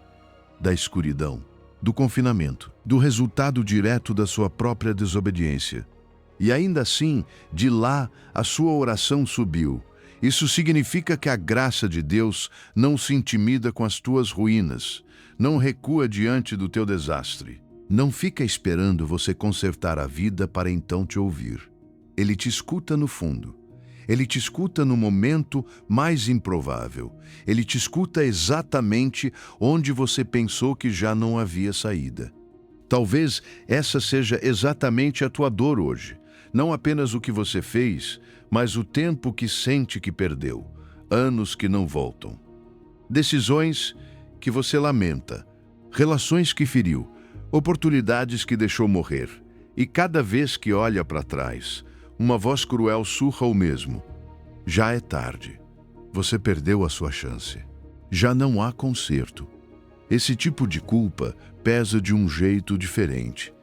da escuridão, do confinamento, do resultado direto da sua própria desobediência. E ainda assim, de lá, a sua oração subiu. Isso significa que a graça de Deus não se intimida com as tuas ruínas, não recua diante do teu desastre. Não fica esperando você consertar a vida para então te ouvir. Ele te escuta no fundo. Ele te escuta no momento mais improvável. Ele te escuta exatamente onde você pensou que já não havia saída. Talvez essa seja exatamente a tua dor hoje. Não apenas o que você fez, mas o tempo que sente que perdeu, anos que não voltam. Decisões que você lamenta, relações que feriu, oportunidades que deixou morrer. E cada vez que olha para trás, uma voz cruel surra o mesmo. Já é tarde. Você perdeu a sua chance. Já não há conserto. Esse tipo de culpa pesa de um jeito diferente.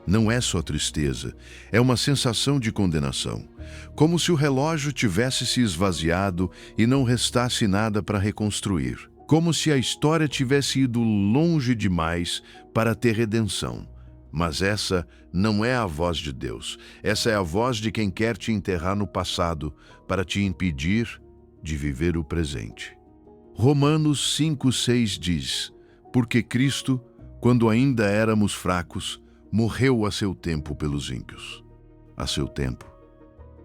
Não é só tristeza, é uma sensação de condenação. Como se o relógio tivesse se esvaziado e não restasse nada para reconstruir. Como se a história tivesse ido longe demais para ter redenção. Mas essa não é a voz de Deus. Essa é a voz de quem quer te enterrar no passado para te impedir de viver o presente. Romanos 5:6 diz: porque Cristo, quando ainda éramos fracos, morreu a seu tempo pelos ímpios. A seu tempo.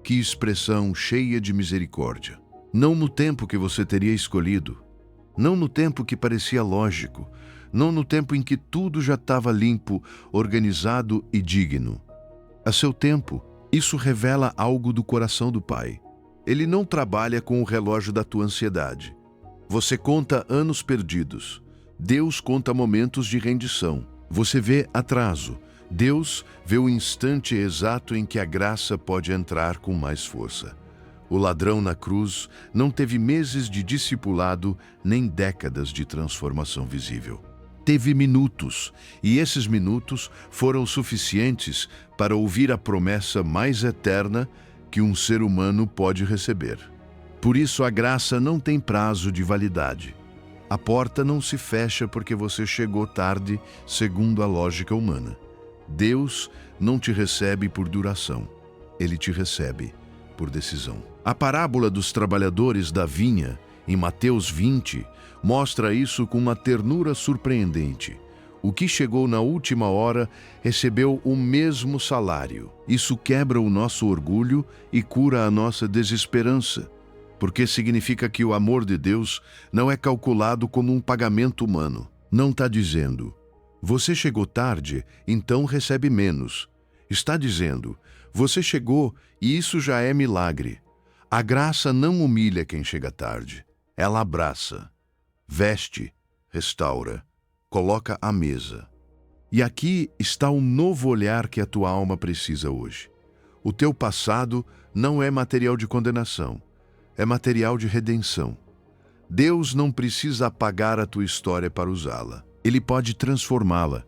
Que expressão cheia de misericórdia. Não no tempo que você teria escolhido, não no tempo que parecia lógico, não no tempo em que tudo já estava limpo, organizado e digno. A seu tempo, isso revela algo do coração do Pai. Ele não trabalha com o relógio da tua ansiedade. Você conta anos perdidos. Deus conta momentos de rendição. Você vê atraso. Deus vê o instante exato em que a graça pode entrar com mais força. O ladrão na cruz não teve meses de discipulado nem décadas de transformação visível. Teve minutos, e esses minutos foram suficientes para ouvir a promessa mais eterna que um ser humano pode receber. Por isso a graça não tem prazo de validade. A porta não se fecha porque você chegou tarde, segundo a lógica humana. Deus não te recebe por duração. Ele te recebe por decisão. A parábola dos trabalhadores da vinha, em Mateus 20, mostra isso com uma ternura surpreendente. O que chegou na última hora recebeu o mesmo salário. Isso quebra o nosso orgulho e cura a nossa desesperança, porque significa que o amor de Deus não é calculado como um pagamento humano. Não está dizendo: você chegou tarde, então recebe menos. Está dizendo: você chegou e isso já é milagre. A graça não humilha quem chega tarde. Ela abraça, veste, restaura, coloca à mesa. E aqui está um novo olhar que a tua alma precisa hoje. O teu passado não é material de condenação, é material de redenção. Deus não precisa apagar a tua história para usá-la. Ele pode transformá-la.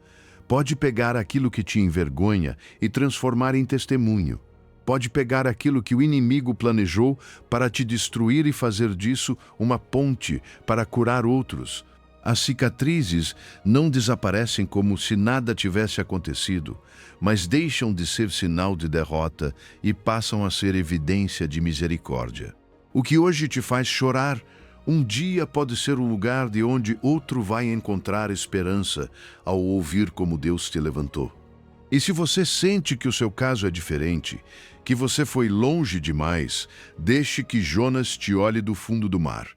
Pode pegar aquilo que te envergonha e transformar em testemunho. Pode pegar aquilo que o inimigo planejou para te destruir e fazer disso uma ponte para curar outros. As cicatrizes não desaparecem como se nada tivesse acontecido, mas deixam de ser sinal de derrota e passam a ser evidência de misericórdia. O que hoje te faz chorar, um dia pode ser o lugar de onde outro vai encontrar esperança ao ouvir como Deus te levantou. E se você sente que o seu caso é diferente, que você foi longe demais, deixe que Jonas te olhe do fundo do mar.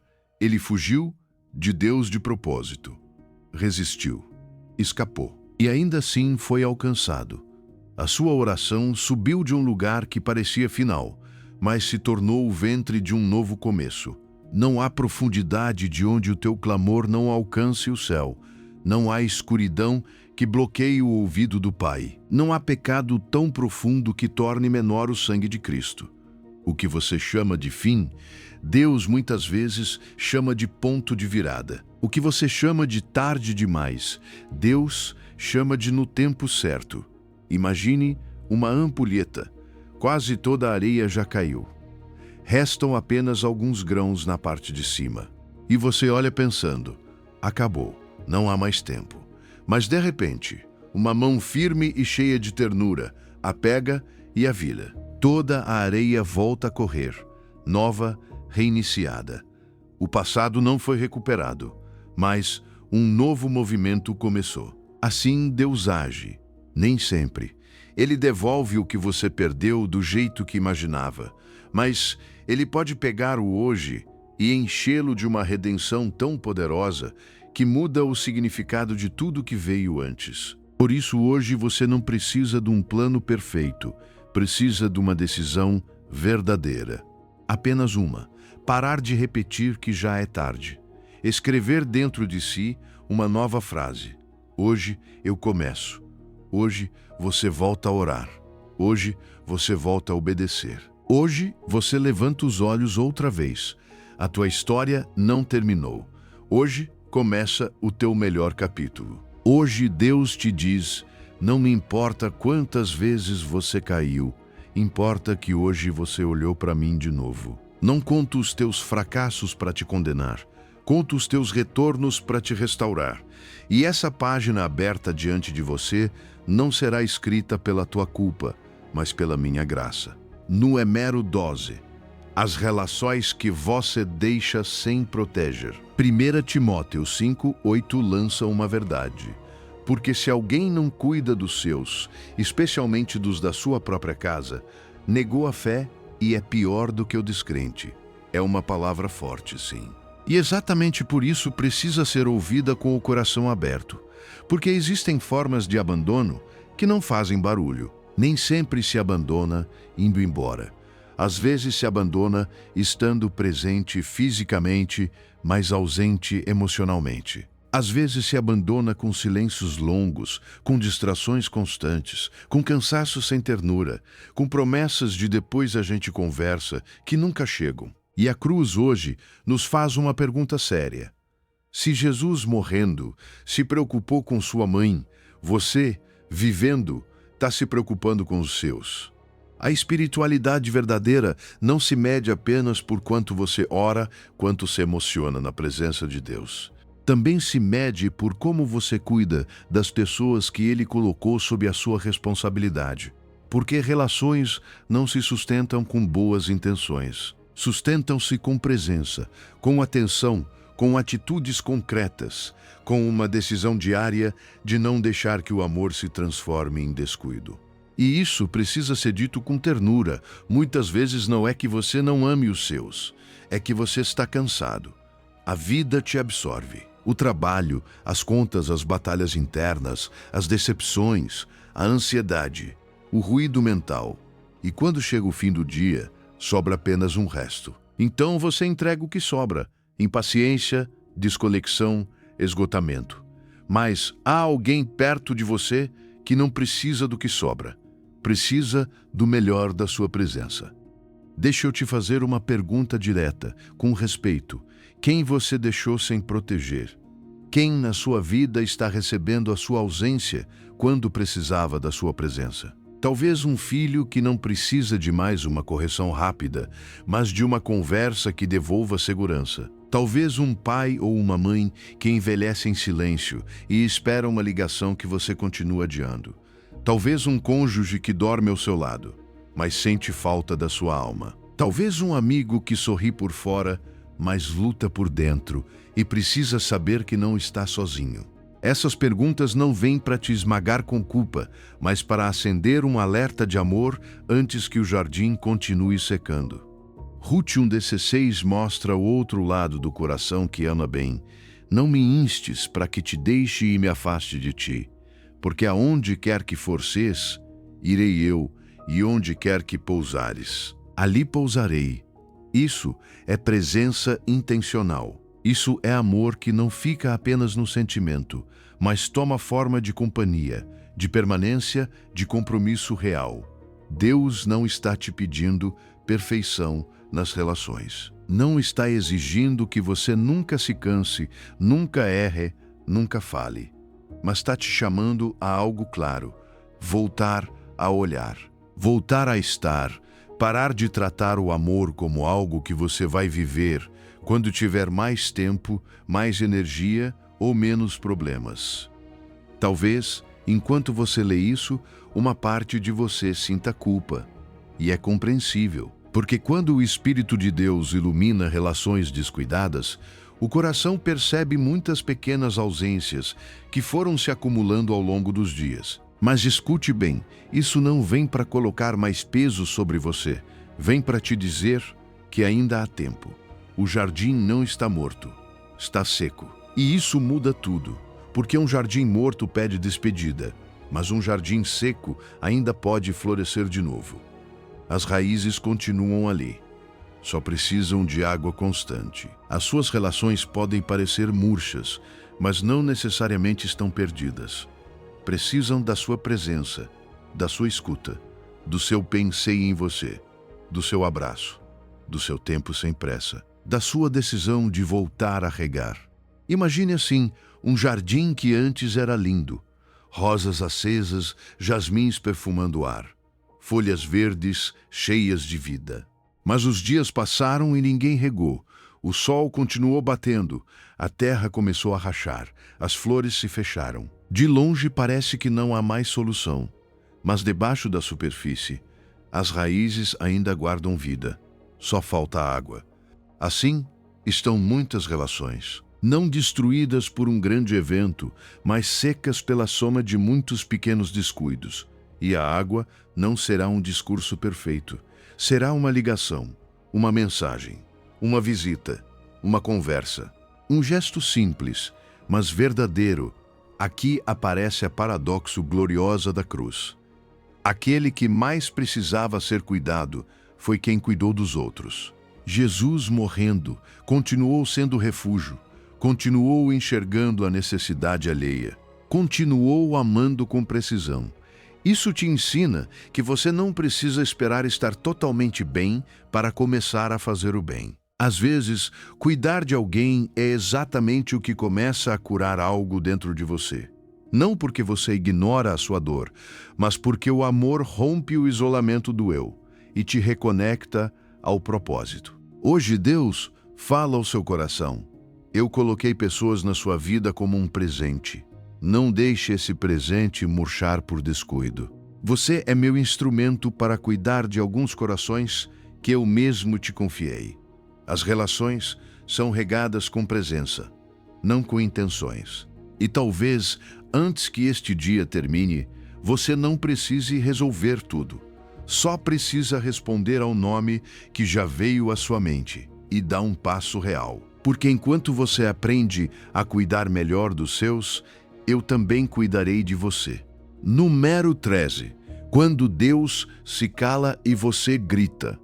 Ele fugiu de Deus de propósito. Resistiu. Escapou. E ainda assim foi alcançado. A sua oração subiu de um lugar que parecia final, mas se tornou o ventre de um novo começo. Não há profundidade de onde o teu clamor não alcance o céu. Não há escuridão que bloqueie o ouvido do Pai. Não há pecado tão profundo que torne menor o sangue de Cristo. O que você chama de fim, Deus muitas vezes chama de ponto de virada. O que você chama de tarde demais, Deus chama de no tempo certo. Imagine uma ampulheta. Quase toda a areia já caiu. Restam apenas alguns grãos na parte de cima. E você olha pensando: acabou. Não há mais tempo. Mas, de repente, uma mão firme e cheia de ternura a pega e a vira. Toda a areia volta a correr, nova, reiniciada. O passado não foi recuperado, mas um novo movimento começou. Assim Deus age. Nem sempre. Ele devolve o que você perdeu do jeito que imaginava, mas Ele pode pegar o hoje e enchê-lo de uma redenção tão poderosa que muda o significado de tudo que veio antes. Por isso, hoje você não precisa de um plano perfeito, precisa de uma decisão verdadeira. Apenas uma: parar de repetir que já é tarde. Escrever dentro de si uma nova frase. Hoje eu começo. Hoje você volta a orar. Hoje você volta a obedecer. Hoje você levanta os olhos outra vez. A tua história não terminou. Hoje começa o teu melhor capítulo. Hoje Deus te diz: não me importa quantas vezes você caiu, importa que hoje você olhou para mim de novo. Não conto os teus fracassos para te condenar, conto os teus retornos para te restaurar. E essa página aberta diante de você não será escrita pela tua culpa, mas pela minha graça. Nu é mero dose. As relações que você deixa sem proteger. 1 Timóteo 5:8 lança uma verdade. Porque se alguém não cuida dos seus, especialmente dos da sua própria casa, negou a fé e é pior do que o descrente. É uma palavra forte, sim. E exatamente por isso precisa ser ouvida com o coração aberto. Porque existem formas de abandono que não fazem barulho. Nem sempre se abandona indo embora. Às vezes se abandona estando presente fisicamente, mas ausente emocionalmente. Às vezes se abandona com silêncios longos, com distrações constantes, com cansaço sem ternura, com promessas de depois a gente conversa que nunca chegam. E a cruz hoje nos faz uma pergunta séria. Se Jesus morrendo se preocupou com sua mãe, você, vivendo, está se preocupando com os seus. A espiritualidade verdadeira não se mede apenas por quanto você ora, quanto se emociona na presença de Deus. Também se mede por como você cuida das pessoas que Ele colocou sob a sua responsabilidade. Porque relações não se sustentam com boas intenções. Sustentam-se com presença, com atenção, com atitudes concretas, com uma decisão diária de não deixar que o amor se transforme em descuido. E isso precisa ser dito com ternura. Muitas vezes não é que você não ame os seus, é que você está cansado. A vida te absorve. O trabalho, as contas, as batalhas internas, as decepções, a ansiedade, o ruído mental. E quando chega o fim do dia, sobra apenas um resto. Então você entrega o que sobra: impaciência, desconexão, esgotamento. Mas há alguém perto de você que não precisa do que sobra. Precisa do melhor da sua presença. Deixa eu te fazer uma pergunta direta, com respeito. Quem você deixou sem proteger? Quem na sua vida está recebendo a sua ausência quando precisava da sua presença? Talvez um filho que não precisa de mais uma correção rápida, mas de uma conversa que devolva segurança. Talvez um pai ou uma mãe que envelhece em silêncio e espera uma ligação que você continua adiando. Talvez um cônjuge que dorme ao seu lado, mas sente falta da sua alma. Talvez um amigo que sorri por fora, mas luta por dentro e precisa saber que não está sozinho. Essas perguntas não vêm para te esmagar com culpa, mas para acender um alerta de amor antes que o jardim continue secando. Ruth 1:16 mostra o outro lado do coração que ama bem. Não me instes para que te deixe e me afaste de ti, porque aonde quer que forces, irei eu, e onde quer que pousares, ali pousarei. Isso é presença intencional. Isso é amor que não fica apenas no sentimento, mas toma forma de companhia, de permanência, de compromisso real. Deus não está te pedindo perfeição nas relações. Não está exigindo que você nunca se canse, nunca erre, nunca fale. Mas está te chamando a algo claro: voltar a olhar, voltar a estar, parar de tratar o amor como algo que você vai viver quando tiver mais tempo, mais energia ou menos problemas. Talvez, enquanto você lê isso, uma parte de você sinta culpa. E é compreensível, porque quando o Espírito de Deus ilumina relações descuidadas, o coração percebe muitas pequenas ausências que foram se acumulando ao longo dos dias. Mas escute bem, isso não vem para colocar mais peso sobre você, vem para te dizer que ainda há tempo. O jardim não está morto, está seco. E isso muda tudo, porque um jardim morto pede despedida, mas um jardim seco ainda pode florescer de novo. As raízes continuam ali. Só precisam de água constante. As suas relações podem parecer murchas, mas não necessariamente estão perdidas. Precisam da sua presença, da sua escuta, do seu pensei em você, do seu abraço, do seu tempo sem pressa, da sua decisão de voltar a regar. Imagine assim, um jardim que antes era lindo, rosas acesas, jasmins perfumando o ar, folhas verdes cheias de vida. Mas os dias passaram e ninguém regou. O sol continuou batendo, a terra começou a rachar, as flores se fecharam. De longe parece que não há mais solução, mas debaixo da superfície, as raízes ainda guardam vida. Só falta água. Assim, estão muitas relações, não destruídas por um grande evento, mas secas pela soma de muitos pequenos descuidos. E a água não será um discurso perfeito. Será uma ligação, uma mensagem, uma visita, uma conversa. Um gesto simples, mas verdadeiro. Aqui aparece a paradoxo gloriosa da cruz. Aquele que mais precisava ser cuidado foi quem cuidou dos outros. Jesus, morrendo, continuou sendo refúgio, continuou enxergando a necessidade alheia, continuou amando com precisão. Isso te ensina que você não precisa esperar estar totalmente bem para começar a fazer o bem. Às vezes, cuidar de alguém é exatamente o que começa a curar algo dentro de você. Não porque você ignora a sua dor, mas porque o amor rompe o isolamento do eu e te reconecta ao propósito. Hoje Deus fala ao seu coração. Eu coloquei pessoas na sua vida como um presente. Não deixe esse presente murchar por descuido. Você é meu instrumento para cuidar de alguns corações que eu mesmo te confiei. As relações são regadas com presença, não com intenções. E talvez, antes que este dia termine, você não precise resolver tudo. Só precisa responder ao nome que já veio à sua mente e dar um passo real. Porque enquanto você aprende a cuidar melhor dos seus, eu também cuidarei de você. Número 13. Quando Deus se cala e você grita.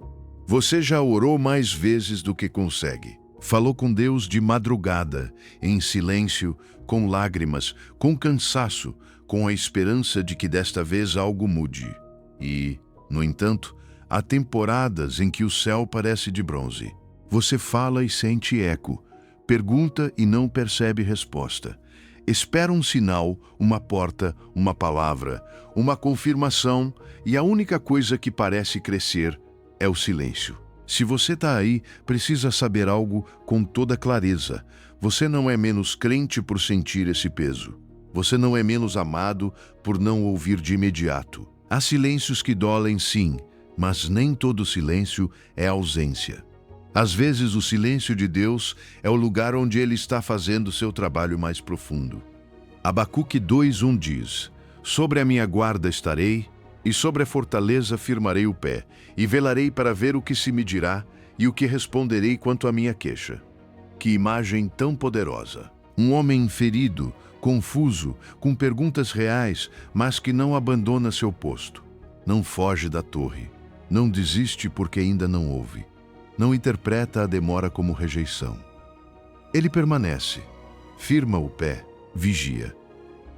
Você já orou mais vezes do que consegue. Falou com Deus de madrugada, em silêncio, com lágrimas, com cansaço, com a esperança de que desta vez algo mude. E, no entanto, há temporadas em que o céu parece de bronze. Você fala e sente eco, pergunta e não percebe resposta. Espera um sinal, uma porta, uma palavra, uma confirmação, e a única coisa que parece crescer é o silêncio. Se você está aí, precisa saber algo com toda clareza. Você não é menos crente por sentir esse peso. Você não é menos amado por não ouvir de imediato. Há silêncios que dolem, sim, mas nem todo silêncio é ausência. Às vezes, o silêncio de Deus é o lugar onde Ele está fazendo seu trabalho mais profundo. Abacuque 2:1 diz: Sobre a minha guarda estarei, e sobre a fortaleza firmarei o pé, e velarei para ver o que se me dirá, e o que responderei quanto à minha queixa. Que imagem tão poderosa! Um homem ferido, confuso, com perguntas reais, mas que não abandona seu posto. Não foge da torre. Não desiste porque ainda não ouve. Não interpreta a demora como rejeição. Ele permanece, firma o pé, vigia.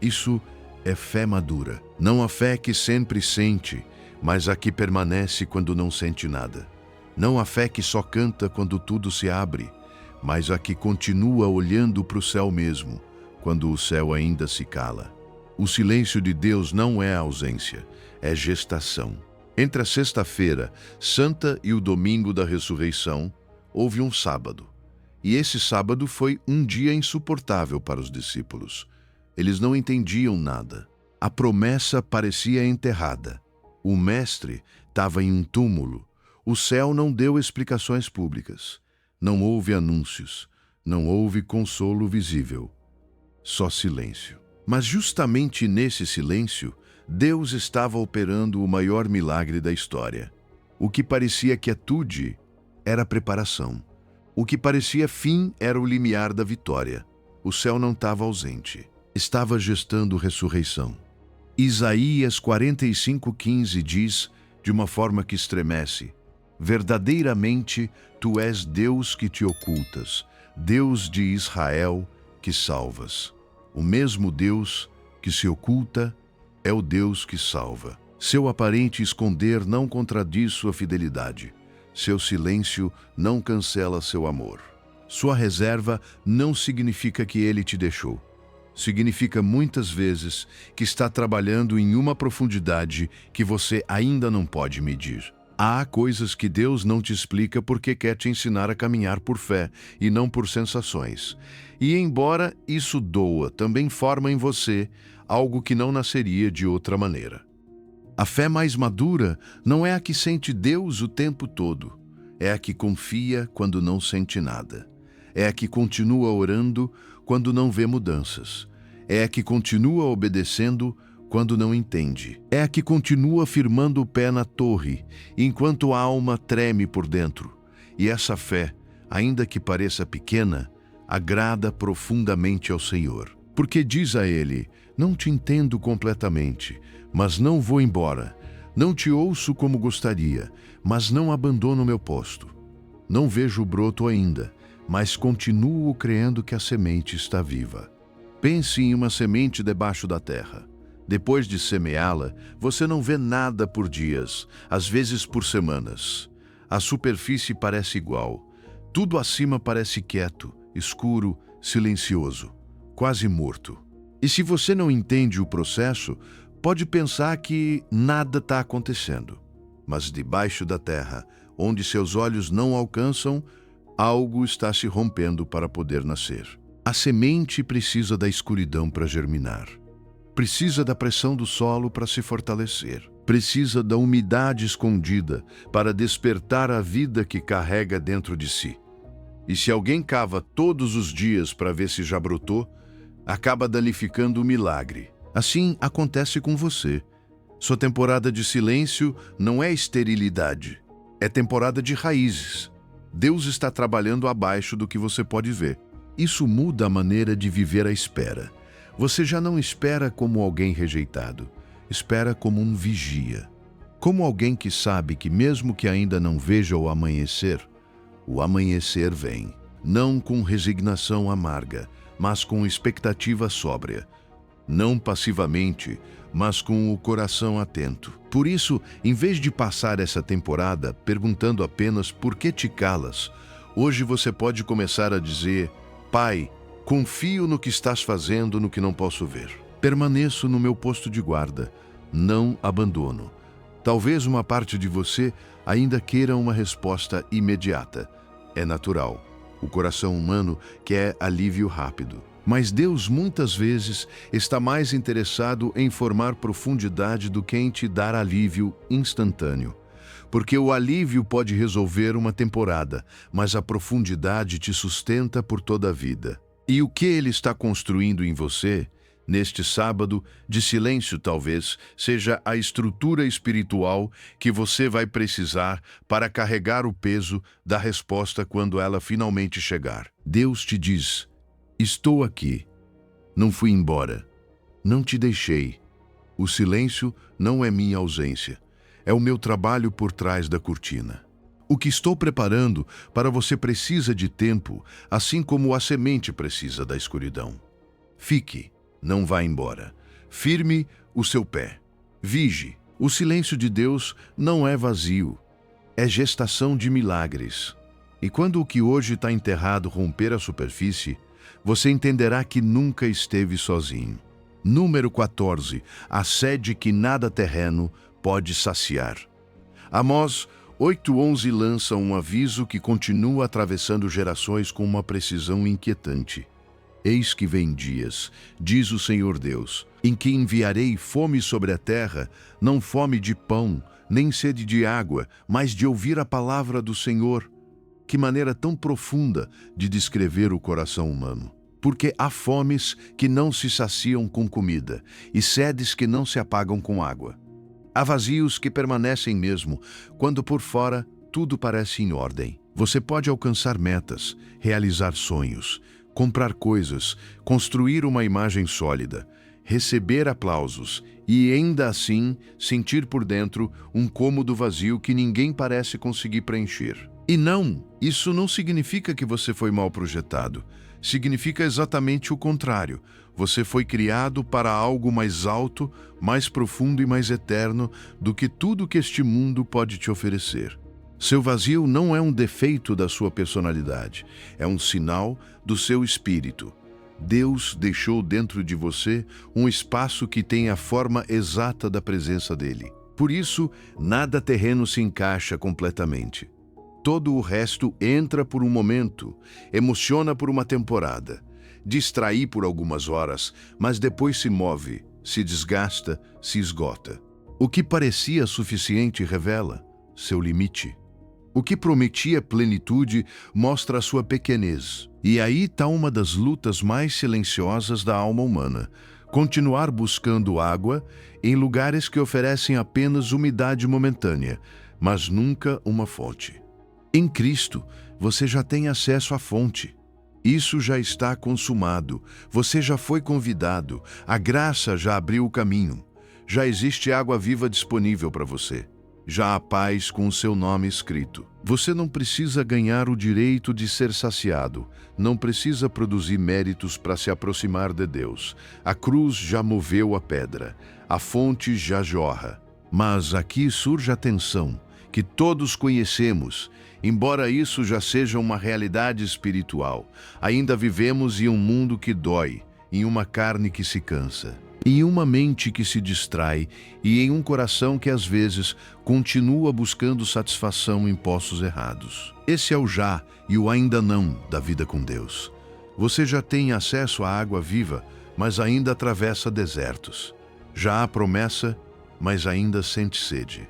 Isso é fé madura. Não a fé que sempre sente, mas a que permanece quando não sente nada. Não a fé que só canta quando tudo se abre, mas a que continua olhando para o céu mesmo, quando o céu ainda se cala. O silêncio de Deus não é ausência, é gestação. Entre a sexta-feira santa e o domingo da ressurreição, houve um sábado. E esse sábado foi um dia insuportável para os discípulos. Eles não entendiam nada. A promessa parecia enterrada. O mestre estava em um túmulo. O céu não deu explicações públicas. Não houve anúncios. Não houve consolo visível. Só silêncio. Mas justamente nesse silêncio, Deus estava operando o maior milagre da história. O que parecia quietude era preparação. O que parecia fim era o limiar da vitória. O céu não estava ausente. Estava gestando ressurreição. Isaías 45:15 diz, de uma forma que estremece: verdadeiramente, tu és Deus que te ocultas, Deus de Israel que salvas. O mesmo Deus que se oculta é o Deus que salva. Seu aparente esconder não contradiz sua fidelidade. Seu silêncio não cancela seu amor. Sua reserva não significa que ele te deixou. Significa muitas vezes que está trabalhando em uma profundidade que você ainda não pode medir. Há coisas que Deus não te explica porque quer te ensinar a caminhar por fé e não por sensações. E embora isso doa, também forma em você algo que não nasceria de outra maneira. A fé mais madura não é a que sente Deus o tempo todo. É a que confia quando não sente nada. É a que continua orando quando não vê mudanças. É a que continua obedecendo quando não entende. É a que continua firmando o pé na torre, enquanto a alma treme por dentro. E essa fé, ainda que pareça pequena, agrada profundamente ao Senhor. Porque diz a Ele: não te entendo completamente, mas não vou embora. Não te ouço como gostaria, mas não abandono meu posto. Não vejo o broto ainda, mas continuo crendo que a semente está viva. Pense em uma semente debaixo da terra. Depois de semeá-la, você não vê nada por dias, às vezes por semanas. A superfície parece igual. Tudo acima parece quieto, escuro, silencioso, quase morto. E se você não entende o processo, pode pensar que nada está acontecendo. Mas debaixo da terra, onde seus olhos não alcançam, algo está se rompendo para poder nascer. A semente precisa da escuridão para germinar. Precisa da pressão do solo para se fortalecer. Precisa da umidade escondida para despertar a vida que carrega dentro de si. E se alguém cava todos os dias para ver se já brotou, acaba danificando o milagre. Assim acontece com você. Sua temporada de silêncio não é esterilidade, é temporada de raízes. Deus está trabalhando abaixo do que você pode ver. Isso muda a maneira de viver a espera. Você já não espera como alguém rejeitado, espera como um vigia. Como alguém que sabe que mesmo que ainda não veja o amanhecer vem. Não com resignação amarga, mas com expectativa sóbria. Não passivamente, mas com o coração atento. Por isso, em vez de passar essa temporada perguntando apenas por que te calas, hoje você pode começar a dizer: Pai, confio no que estás fazendo no que não posso ver. Permaneço no meu posto de guarda. Não abandono. Talvez uma parte de você ainda queira uma resposta imediata. É natural. O coração humano quer alívio rápido. Mas Deus muitas vezes está mais interessado em formar profundidade do que em te dar alívio instantâneo. Porque o alívio pode resolver uma temporada, mas a profundidade te sustenta por toda a vida. E o que Ele está construindo em você, neste sábado de silêncio talvez, seja a estrutura espiritual que você vai precisar para carregar o peso da resposta quando ela finalmente chegar. Deus te diz: estou aqui. Não fui embora. Não te deixei. O silêncio não é minha ausência. É o meu trabalho por trás da cortina. O que estou preparando para você precisa de tempo, assim como a semente precisa da escuridão. Fique, não vá embora. Firme o seu pé. Vige. O silêncio de Deus não é vazio. É gestação de milagres. E quando o que hoje está enterrado romper a superfície, você entenderá que nunca esteve sozinho. Número 14. A sede que nada terreno pode saciar. Amós 8:11 lança um aviso que continua atravessando gerações com uma precisão inquietante. Eis que vem dias, diz o Senhor Deus, em que enviarei fome sobre a terra, não fome de pão, nem sede de água, mas de ouvir a palavra do Senhor. Que maneira tão profunda de descrever o coração humano. Porque há fomes que não se saciam com comida, e sedes que não se apagam com água. Há vazios que permanecem mesmo, quando por fora tudo parece em ordem. Você pode alcançar metas, realizar sonhos, comprar coisas, construir uma imagem sólida, receber aplausos e, ainda assim, sentir por dentro um cômodo vazio que ninguém parece conseguir preencher. E não, isso não significa que você foi mal projetado. Significa exatamente o contrário. Você foi criado para algo mais alto, mais profundo e mais eterno do que tudo que este mundo pode te oferecer. Seu vazio não é um defeito da sua personalidade, é um sinal do seu espírito. Deus deixou dentro de você um espaço que tem a forma exata da presença dele. Por isso, nada terreno se encaixa completamente. Todo o resto entra por um momento, emociona por uma temporada, distrai por algumas horas, mas depois se move, se desgasta, se esgota. O que parecia suficiente revela seu limite. O que prometia plenitude mostra a sua pequenez. E aí está uma das lutas mais silenciosas da alma humana. Continuar buscando água em lugares que oferecem apenas umidade momentânea, mas nunca uma fonte. Em Cristo, você já tem acesso à fonte. Isso já está consumado. Você já foi convidado. A graça já abriu o caminho. Já existe água viva disponível para você. Já há paz com o seu nome escrito. Você não precisa ganhar o direito de ser saciado. Não precisa produzir méritos para se aproximar de Deus. A cruz já moveu a pedra. A fonte já jorra. Mas aqui surge a tensão, que todos conhecemos. Embora isso já seja uma realidade espiritual, ainda vivemos em um mundo que dói, em uma carne que se cansa, em uma mente que se distrai e em um coração que às vezes continua buscando satisfação em poços errados. Esse é o já e o ainda não da vida com Deus. Você já tem acesso à água viva, mas ainda atravessa desertos. Já há promessa, mas ainda sente sede.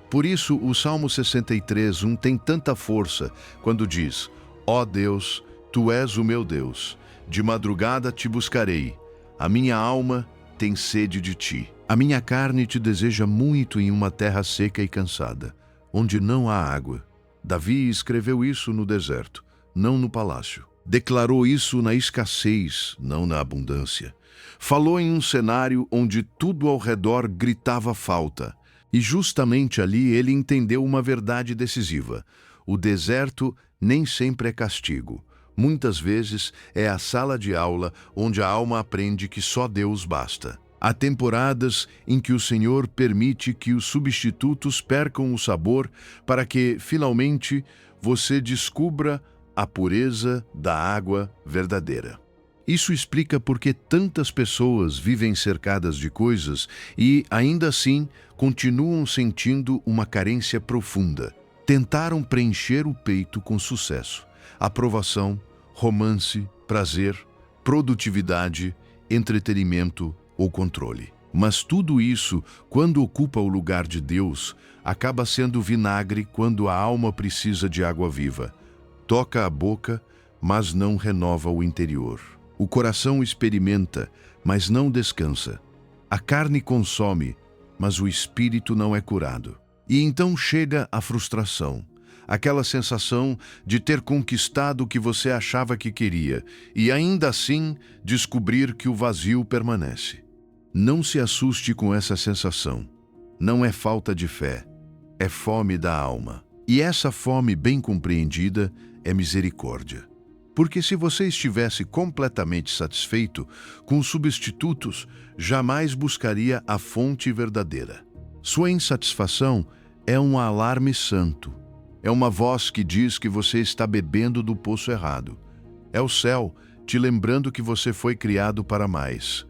Por isso, o Salmo 63:1 tem tanta força quando diz: Ó Deus, Tu és o meu Deus, de madrugada te buscarei, a minha alma tem sede de Ti. A minha carne te deseja muito em uma terra seca e cansada, onde não há água. Davi escreveu isso no deserto, não no palácio. Declarou isso na escassez, não na abundância. Falou em um cenário onde tudo ao redor gritava falta. E justamente ali ele entendeu uma verdade decisiva. O deserto nem sempre é castigo. Muitas vezes é a sala de aula onde a alma aprende que só Deus basta. Há temporadas em que o Senhor permite que os substitutos percam o sabor para que, finalmente, você descubra a pureza da água verdadeira. Isso explica por que tantas pessoas vivem cercadas de coisas e, ainda assim, continuam sentindo uma carência profunda. Tentaram preencher o peito com sucesso, aprovação, romance, prazer, produtividade, entretenimento ou controle. Mas tudo isso, quando ocupa o lugar de Deus, acaba sendo vinagre quando a alma precisa de água viva. Toca a boca, mas não renova o interior. O coração experimenta, mas não descansa. A carne consome, mas o espírito não é curado. E então chega a frustração, aquela sensação de ter conquistado o que você achava que queria e ainda assim descobrir que o vazio permanece. Não se assuste com essa sensação. Não é falta de fé, é fome da alma. E essa fome bem compreendida é misericórdia. Porque se você estivesse completamente satisfeito com os substitutos, jamais buscaria a fonte verdadeira. Sua insatisfação é um alarme santo. É uma voz que diz que você está bebendo do poço errado. É o céu te lembrando que você foi criado para mais.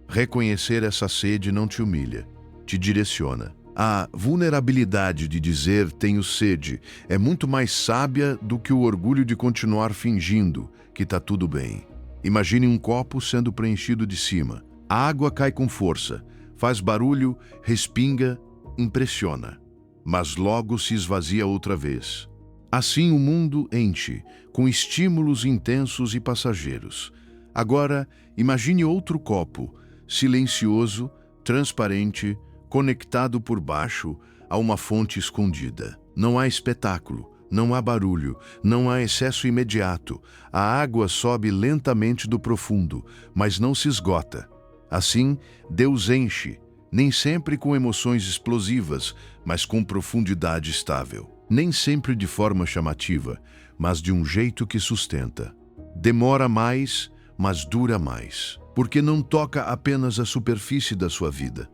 Reconhecer essa sede não te humilha, te direciona. A vulnerabilidade de dizer tenho sede é muito mais sábia do que o orgulho de continuar fingindo que está tudo bem. Imagine um copo sendo preenchido de cima. A água cai com força, faz barulho, respinga, impressiona, mas logo se esvazia outra vez. Assim o mundo enche, com estímulos intensos e passageiros. Agora, imagine outro copo, silencioso, transparente, conectado por baixo a uma fonte escondida. Não há espetáculo, não há barulho, não há excesso imediato. A água sobe lentamente do profundo, mas não se esgota. Assim, Deus enche, nem sempre com emoções explosivas, mas com profundidade estável. Nem sempre de forma chamativa, mas de um jeito que sustenta. Demora mais, mas dura mais, porque não toca apenas a superfície da sua vida.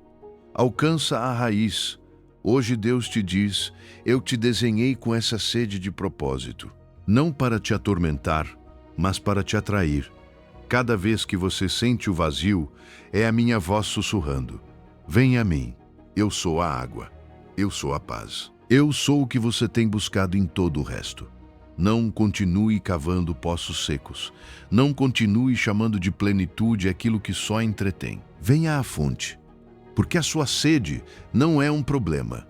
Alcança a raiz. Hoje Deus te diz, eu te desenhei com essa sede de propósito, não para te atormentar, mas para te atrair. Cada vez que você sente o vazio, é a minha voz sussurrando. Venha a mim, eu sou a água, eu sou a paz. Eu sou o que você tem buscado em todo o resto. Não continue cavando poços secos. Não continue chamando de plenitude aquilo que só entretém. Venha à fonte, porque a sua sede não é um problema.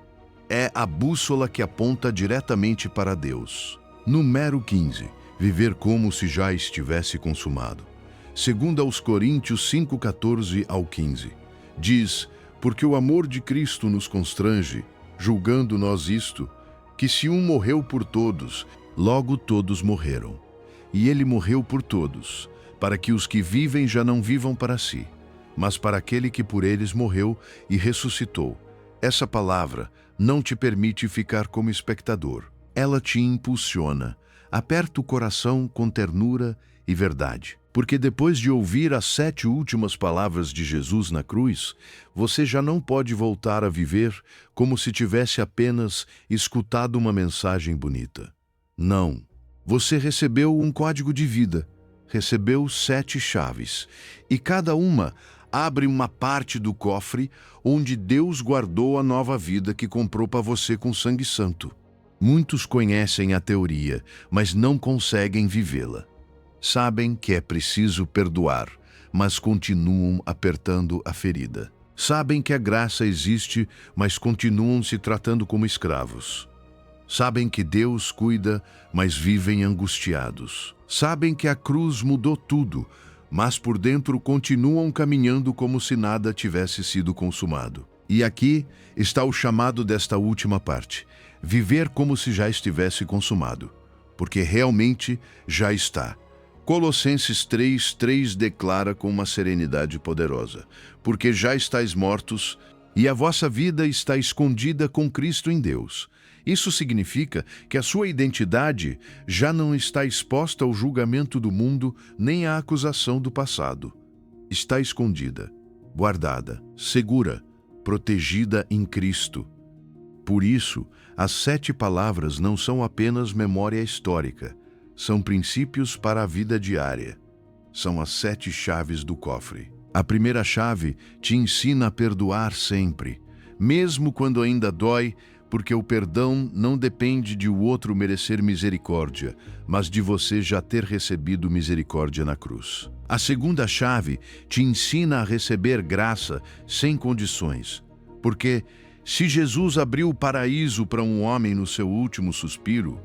É a bússola que aponta diretamente para Deus. Número 15. Viver como se já estivesse consumado. Segundo aos Coríntios 5:14 ao 15. Diz, porque o amor de Cristo nos constrange, julgando nós isto, que se um morreu por todos, logo todos morreram. E ele morreu por todos, para que os que vivem já não vivam para si, mas para aquele que por eles morreu e ressuscitou. Essa palavra não te permite ficar como espectador. Ela te impulsiona, aperta o coração com ternura e verdade. Porque depois de ouvir as 7 últimas palavras de Jesus na cruz, você já não pode voltar a viver como se tivesse apenas escutado uma mensagem bonita. Não. Você recebeu um código de vida, recebeu 7 chaves, e cada uma abre uma parte do cofre onde Deus guardou a nova vida que comprou para você com sangue santo. Muitos conhecem a teoria, mas não conseguem vivê-la. Sabem que é preciso perdoar, mas continuam apertando a ferida. Sabem que a graça existe, mas continuam se tratando como escravos. Sabem que Deus cuida, mas vivem angustiados. Sabem que a cruz mudou tudo, mas por dentro continuam caminhando como se nada tivesse sido consumado. E aqui está o chamado desta última parte: viver como se já estivesse consumado, porque realmente já está. Colossenses 3:3 declara com uma serenidade poderosa, porque já estáis mortos e a vossa vida está escondida com Cristo em Deus. Isso significa que a sua identidade já não está exposta ao julgamento do mundo nem à acusação do passado. Está escondida, guardada, segura, protegida em Cristo. Por isso, as 7 palavras não são apenas memória histórica, são princípios para a vida diária. São as 7 chaves do cofre. A primeira chave te ensina a perdoar sempre, mesmo quando ainda dói, porque o perdão não depende de o outro merecer misericórdia, mas de você já ter recebido misericórdia na cruz. A segunda chave te ensina a receber graça sem condições, porque se Jesus abriu o paraíso para um homem no seu último suspiro,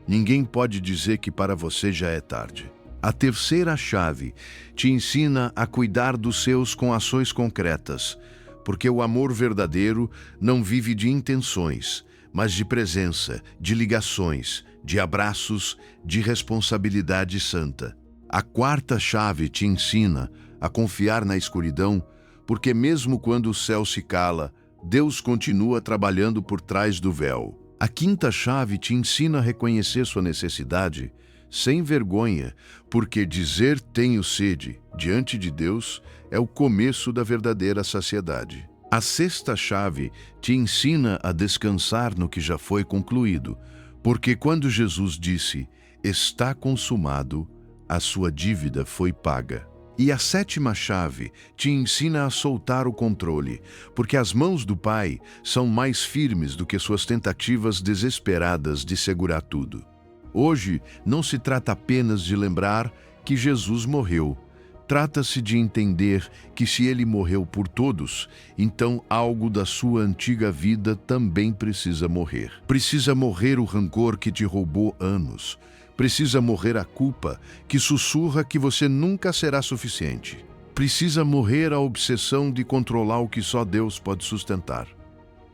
ninguém pode dizer que para você já é tarde. A terceira chave te ensina a cuidar dos seus com ações concretas, porque o amor verdadeiro não vive de intenções, mas de presença, de ligações, de abraços, de responsabilidade santa. A quarta chave te ensina a confiar na escuridão, porque mesmo quando o céu se cala, Deus continua trabalhando por trás do véu. A quinta chave te ensina a reconhecer sua necessidade sem vergonha, porque dizer tenho sede diante de Deus é o começo da verdadeira saciedade. A sexta chave te ensina a descansar no que já foi concluído, porque quando Jesus disse, está consumado, a sua dívida foi paga. E a sétima chave te ensina a soltar o controle, porque as mãos do Pai são mais firmes do que suas tentativas desesperadas de segurar tudo. Hoje não se trata apenas de lembrar que Jesus morreu. Trata-se de entender que se ele morreu por todos, então algo da sua antiga vida também precisa morrer. Precisa morrer o rancor que te roubou anos. Precisa morrer a culpa que sussurra que você nunca será suficiente. Precisa morrer a obsessão de controlar o que só Deus pode sustentar.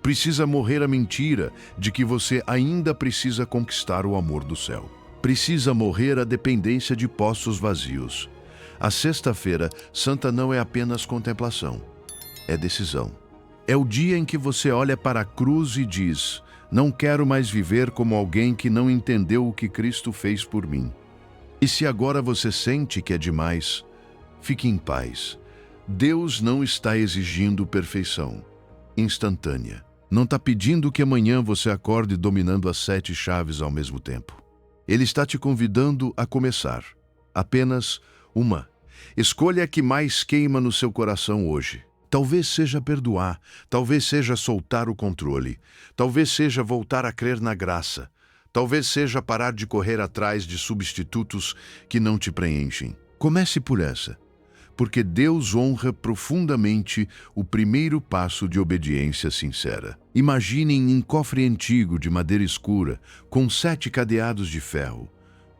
Precisa morrer a mentira de que você ainda precisa conquistar o amor do céu. Precisa morrer a dependência de poços vazios. A Sexta-feira Santa não é apenas contemplação, é decisão. É o dia em que você olha para a cruz e diz: não quero mais viver como alguém que não entendeu o que Cristo fez por mim. E se agora você sente que é demais, fique em paz. Deus não está exigindo perfeição instantânea. Não está pedindo que amanhã você acorde dominando as 7 chaves ao mesmo tempo. Ele está te convidando a começar. Apenas uma. Escolha a que mais queima no seu coração hoje. Talvez seja perdoar, talvez seja soltar o controle, talvez seja voltar a crer na graça, talvez seja parar de correr atrás de substitutos que não te preenchem. Comece por essa, porque Deus honra profundamente o primeiro passo de obediência sincera. Imaginem um cofre antigo de madeira escura, com 7 cadeados de ferro.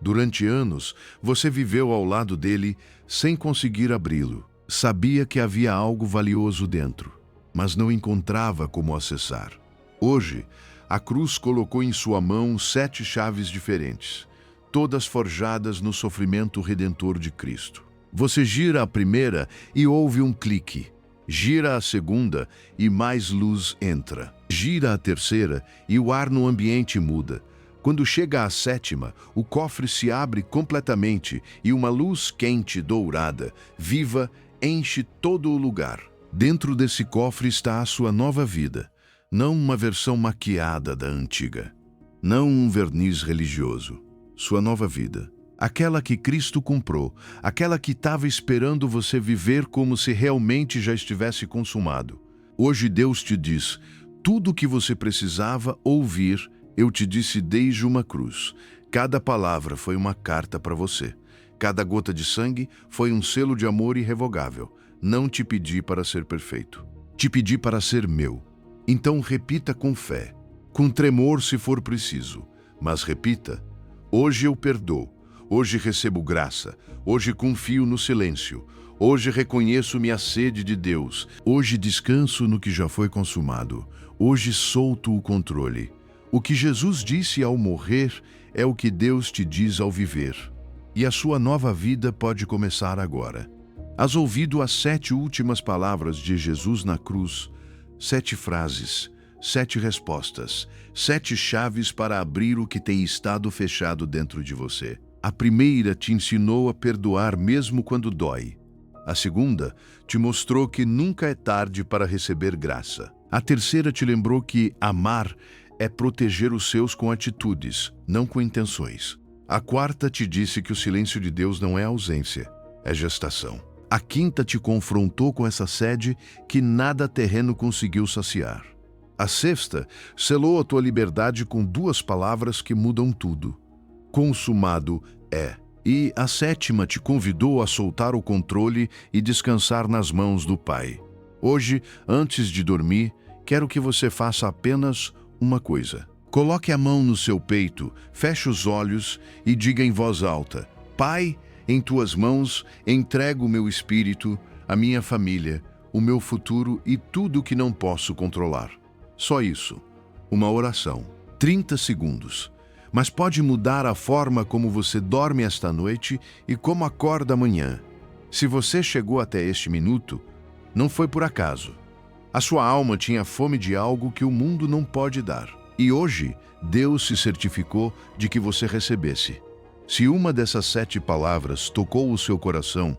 Durante anos, você viveu ao lado dele sem conseguir abri-lo. Sabia que havia algo valioso dentro, mas não encontrava como acessar. Hoje, a cruz colocou em sua mão 7 chaves diferentes, todas forjadas no sofrimento redentor de Cristo. Você gira a primeira e ouve um clique. Gira a segunda e mais luz entra. Gira a terceira e o ar no ambiente muda. Quando chega à 7ª, o cofre se abre completamente e uma luz quente, dourada, viva, enche todo o lugar. Dentro desse cofre está a sua nova vida, não uma versão maquiada da antiga, não um verniz religioso. Sua nova vida, aquela que Cristo comprou, aquela que estava esperando você viver como se realmente já estivesse consumado. Hoje Deus te diz: tudo o que você precisava ouvir, eu te disse desde uma cruz. Cada palavra foi uma carta para você. Cada gota de sangue foi um selo de amor irrevogável. Não te pedi para ser perfeito. Te pedi para ser meu. Então repita com fé, com tremor se for preciso. Mas repita: hoje eu perdoo. Hoje recebo graça. Hoje confio no silêncio. Hoje reconheço minha sede de Deus. Hoje descanso no que já foi consumado. Hoje solto o controle. O que Jesus disse ao morrer é o que Deus te diz ao viver. E a sua nova vida pode começar agora. Has ouvido as 7 últimas palavras de Jesus na cruz? 7 frases, 7 respostas, 7 chaves para abrir o que tem estado fechado dentro de você. A primeira te ensinou a perdoar mesmo quando dói. A segunda te mostrou que nunca é tarde para receber graça. A terceira te lembrou que amar é proteger os seus com atitudes, não com intenções. A quarta te disse que o silêncio de Deus não é ausência, é gestação. A quinta te confrontou com essa sede que nada terreno conseguiu saciar. A sexta selou a tua liberdade com 2 palavras que mudam tudo: consumado é. E a 7ª te convidou a soltar o controle e descansar nas mãos do Pai. Hoje, antes de dormir, quero que você faça apenas uma coisa. Coloque a mão no seu peito, feche os olhos e diga em voz alta: Pai, em tuas mãos entrego o meu espírito, a minha família, o meu futuro e tudo que não posso controlar. Só isso. Uma oração. 30 segundos. Mas pode mudar a forma como você dorme esta noite e como acorda amanhã. Se você chegou até este minuto, não foi por acaso. A sua alma tinha fome de algo que o mundo não pode dar. E hoje, Deus se certificou de que você recebesse. Se uma dessas 7 palavras tocou o seu coração,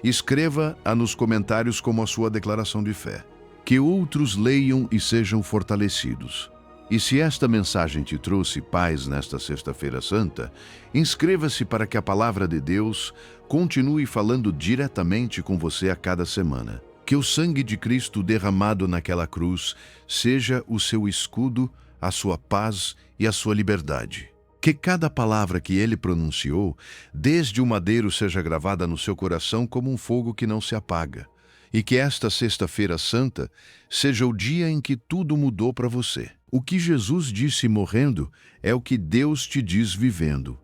escreva-a nos comentários como a sua declaração de fé. Que outros leiam e sejam fortalecidos. E se esta mensagem te trouxe paz nesta Sexta-feira Santa, inscreva-se para que a Palavra de Deus continue falando diretamente com você a cada semana. Que o sangue de Cristo derramado naquela cruz seja o seu escudo, a sua paz e a sua liberdade. Que cada palavra que ele pronunciou, desde o madeiro, seja gravada no seu coração como um fogo que não se apaga. E que esta Sexta-feira Santa seja o dia em que tudo mudou para você. O que Jesus disse morrendo é o que Deus te diz vivendo.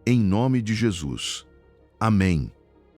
Em nome de Jesus. Amém.